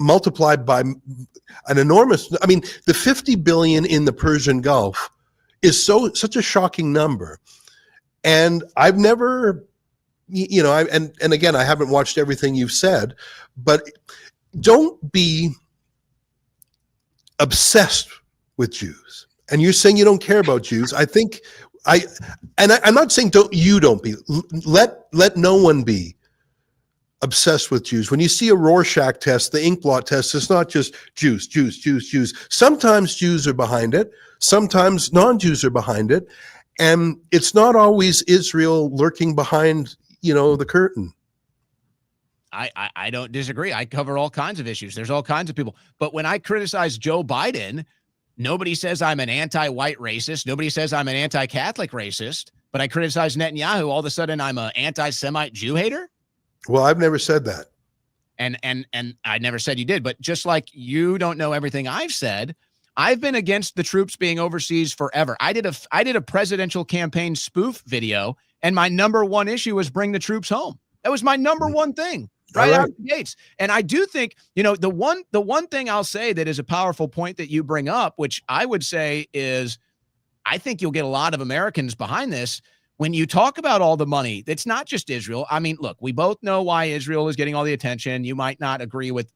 Multiplied by an enormous. I mean, the $50 billion in the Persian Gulf is such a shocking number. And I've never, and again, I haven't watched everything you've said, but don't be obsessed with Jews. And you're saying you don't care about Jews. I'm not saying don't be. Let no one be obsessed with Jews. When you see a Rorschach test, the ink blot test, it's not just Jews. Sometimes Jews are behind it. Sometimes non-Jews are behind it. And it's not always Israel lurking behind, the curtain. I don't disagree. I cover all kinds of issues. There's all kinds of people. But when I criticize Joe Biden, nobody says I'm an anti-white racist. Nobody says I'm an anti-Catholic racist. But I criticize Netanyahu, all of a sudden I'm an anti-Semite Jew hater? Well, I've never said that. And I never said you did. But just like you don't know everything I've said, I've been against the troops being overseas forever. I did a presidential campaign spoof video, and my number one issue was bring the troops home. That was my number one thing right out of the gates. And I do think, the one thing I'll say that is a powerful point that you bring up, which I would say is, I think you'll get a lot of Americans behind this. When you talk about all the money, it's not just Israel. I mean, look, we both know why Israel is getting all the attention. You might not agree with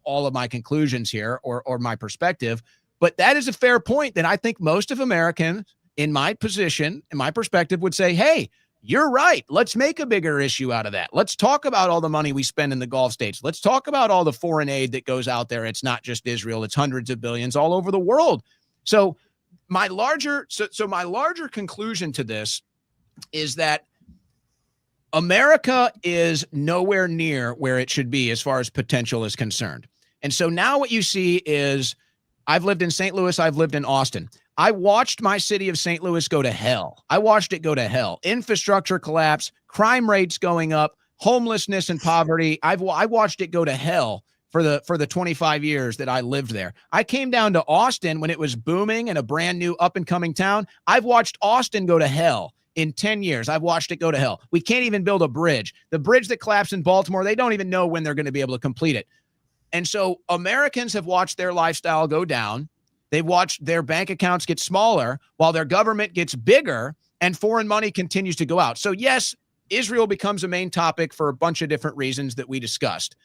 all of my conclusions here or my perspective, but that is a fair point that I think most of Americans in my position, in my perspective, would say, hey, you're right. Let's make a bigger issue out of that. Let's talk about all the money we spend in the Gulf states. Let's talk about all the foreign aid that goes out there. It's not just Israel. It's hundreds of billions all over the world. So my larger conclusion to this is that America is nowhere near where it should be as far as potential is concerned. And so now what you see is, I've lived in St. Louis. I've lived in Austin. I watched my city of St. Louis go to hell. I watched it go to hell. Infrastructure collapse, crime rates going up, homelessness and poverty. I watched it go to hell for the 25 years that I lived there. I came down to Austin when it was booming and a brand new up and coming town. I've watched Austin go to hell. In 10 years, I've watched it go to hell. We can't even build a bridge. The bridge that collapsed in Baltimore, they don't even know when they're going to be able to complete it. And so Americans have watched their lifestyle go down. They've watched their bank accounts get smaller while their government gets bigger and foreign money continues to go out. So yes, Israel becomes a main topic for a bunch of different reasons that we discussed.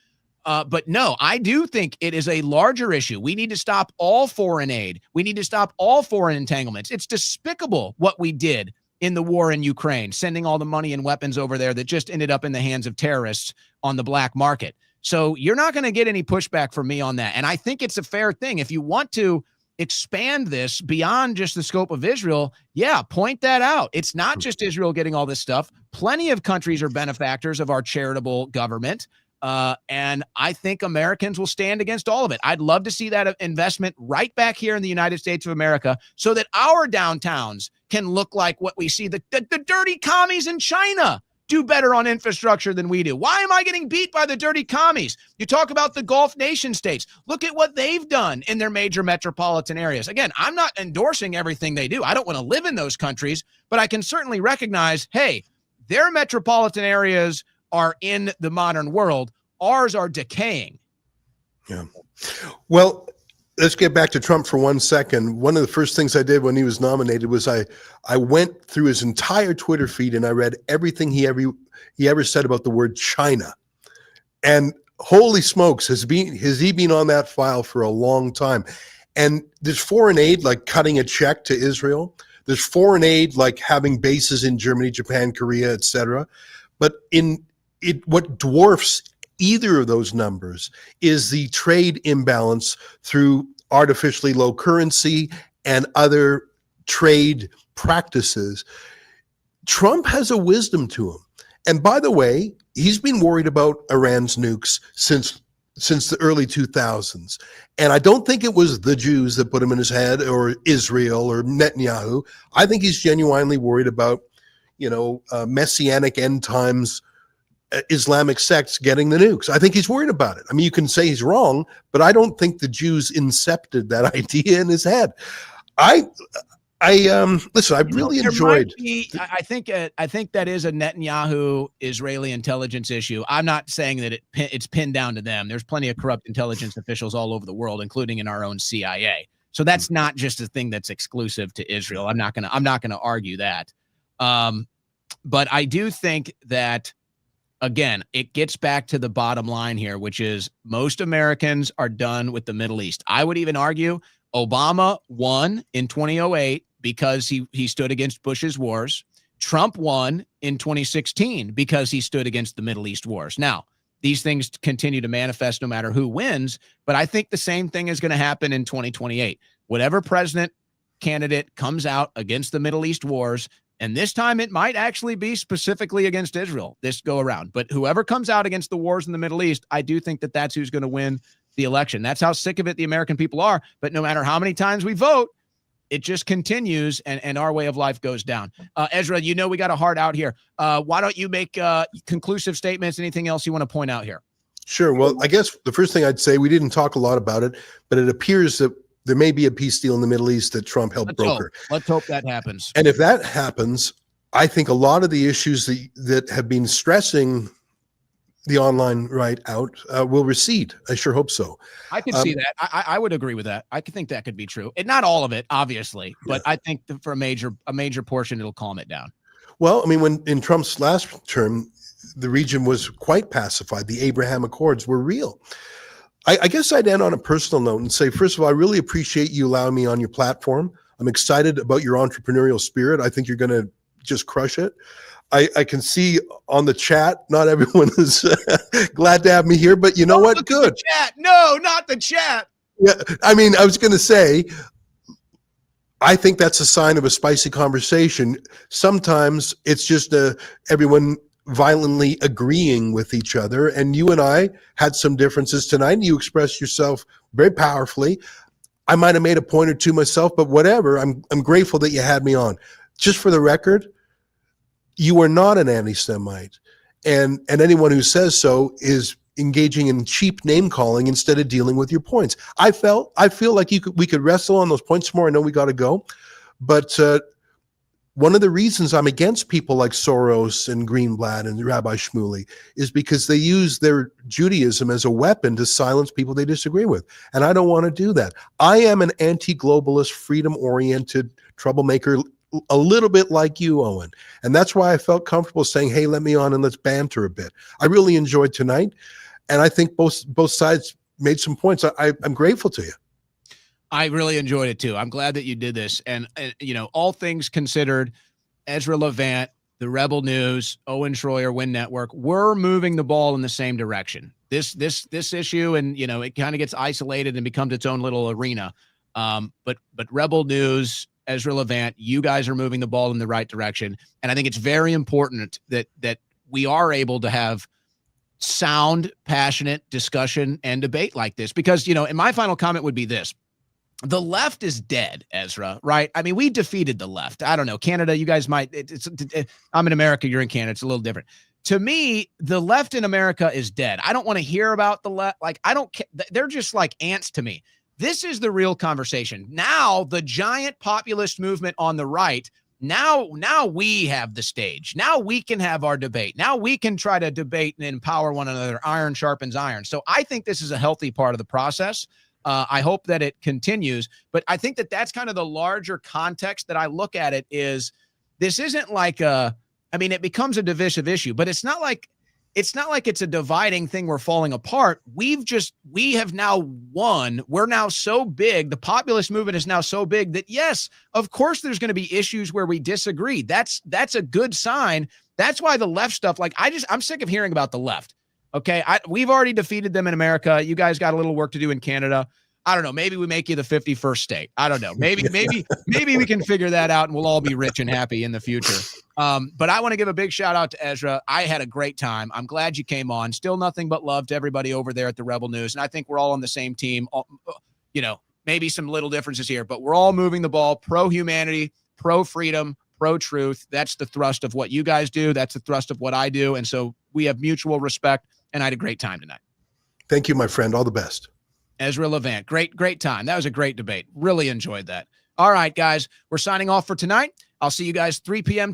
But no, I do think it is a larger issue. We need to stop all foreign aid. We need to stop all foreign entanglements. It's despicable what we did in the war in Ukraine, sending all the money and weapons over there that just ended up in the hands of terrorists on the black market. So you're not going to get any pushback from me on that. And I think it's a fair thing. If you want to expand this beyond just the scope of Israel, yeah, point that out. It's not just Israel getting all this stuff. Plenty of countries are benefactors of our charitable government. And I think Americans will stand against all of it. I'd love to see that investment right back here in the United States of America so that our downtowns can look like what we see. The dirty commies in China do better on infrastructure than we do. Why am I getting beat by the dirty commies? You talk about the Gulf nation states. Look at what they've done in their major metropolitan areas. Again, I'm not endorsing everything they do. I don't want to live in those countries, but I can certainly recognize, hey, their metropolitan areas are in the modern world. Ours are decaying. Yeah. Well, let's get back to Trump for 1 second. One of the first things I did when he was nominated was I went through his entire Twitter feed and I read everything he ever said about the word China. And holy smokes, has he been on that file for a long time? And there's foreign aid like cutting a check to Israel. There's foreign aid like having bases in Germany, Japan, Korea, etc. But what dwarfs either of those numbers is the trade imbalance through artificially low currency and other trade practices. Trump has a wisdom to him. And by the way, he's been worried about Iran's nukes since the early 2000s. And I don't think it was the Jews that put him in his head or Israel or Netanyahu. I think he's genuinely worried about, messianic end times Islamic sects getting the nukes. I think he's worried about it. I mean, you can say he's wrong, but I don't think the Jews incepted that idea in his head. Listen, I really enjoyed. I think that is a Netanyahu Israeli intelligence issue. I'm not saying that it's pinned down to them. There's plenty of corrupt intelligence officials all over the world, including in our own CIA. So that's not just a thing that's exclusive to Israel. I'm not gonna argue that. But I do think that, again, it gets back to the bottom line here, which is most Americans are done with the Middle East. I would even argue Obama won in 2008 because he stood against Bush's wars. Trump won in 2016 because he stood against the Middle East wars. Now, these things continue to manifest no matter who wins, but I think the same thing is going to happen in 2028. Whatever president candidate comes out against the Middle East wars, and this time it might actually be specifically against Israel this go around. But whoever comes out against the wars in the Middle East, I do think that that's who's going to win the election. That's how sick of it the American people are. But no matter how many times we vote, it just continues and our way of life goes down. Ezra, we got a heart out here. Why don't you make conclusive statements? Anything else you want to point out here? Sure. Well, I guess the first thing I'd say, we didn't talk a lot about it, but it appears that there may be a peace deal in the Middle East that Trump helped broker. Let's hope that happens. And if that happens, I think a lot of the issues that have been stressing the online right out will recede. I sure hope so. I could see that. I would agree with that. I could think that could be true. And not all of it, obviously, but I think that for a major portion, it'll calm it down. Well, I mean, when in Trump's last term, the region was quite pacified. The Abraham Accords were real. I guess I'd end on a personal note and say, first of all, I really appreciate you allowing me on your platform. I'm excited about your entrepreneurial spirit. I think you're going to just crush it. I can see on the chat, not everyone is glad to have me here, but you know what? Good. Chat. No, not the chat. Yeah, I mean, I was going to say, I think that's a sign of a spicy conversation. Sometimes it's just everyone violently agreeing with each other. And you and I had some differences tonight. And you expressed yourself very powerfully. I might have made a point or two myself, but whatever. I'm grateful that you had me on. Just for the record, you are not an anti-Semite, and anyone who says so is engaging in cheap name calling instead of dealing with your points. I feel like we could wrestle on those points more. I know we got to go, but one of the reasons I'm against people like Soros and Greenblatt and Rabbi Shmuley is because they use their Judaism as a weapon to silence people they disagree with, and I don't want to do that. I am an anti-globalist, freedom-oriented troublemaker, a little bit like you, Owen. And that's why I felt comfortable saying, hey, let me on and let's banter a bit. I really enjoyed tonight. And I think both sides made some points. I'm grateful to you. I really enjoyed it too. I'm glad that you did this. And all things considered, Ezra Levant, the Rebel News, Owen Shroyer, Win Network, we're moving the ball in the same direction. This issue, and it kind of gets isolated and becomes its own little arena. But Rebel News, Ezra Levant, you guys are moving the ball in the right direction. And I think it's very important that we are able to have sound, passionate discussion and debate like this. Because, and my final comment would be this. The left is dead, Ezra, right? I mean, we defeated the left. I don't know. Canada, you guys might. I'm in America. You're in Canada. It's a little different. To me, the left in America is dead. I don't want to hear about the left. Like, I don't care. They're just like ants to me. This is the real conversation. Now, the giant populist movement on the right Now we have the stage. Now we can have our debate. Now we can try to debate and empower one another. Iron sharpens iron. So I think this is a healthy part of the process. I hope that it continues, but I think that that's kind of the larger context that I look at it is this isn't like it becomes a divisive issue, but it's not like it's a dividing thing. We're falling apart. We have now won. We're now so big. The populist movement is now so big that yes, of course there's going to be issues where we disagree. That's a good sign. That's why the left stuff, I'm sick of hearing about the left. Okay. We've already defeated them in America. You guys got a little work to do in Canada. I don't know. Maybe we make you the 51st state. I don't know. Maybe we can figure that out and we'll all be rich and happy in the future. But I want to give a big shout out to Ezra. I had a great time. I'm glad you came on. Still nothing but love to everybody over there at the Rebel News. And I think we're all on the same team. Maybe some little differences here, but we're all moving the ball, pro-humanity, pro-freedom, pro-truth. That's the thrust of what you guys do. That's the thrust of what I do. And so we have mutual respect. And I had a great time tonight. Thank you, my friend. All the best. Ezra Levant. Great time. That was a great debate. Really enjoyed that. All right, guys, we're signing off for tonight. I'll see you guys 3 p.m.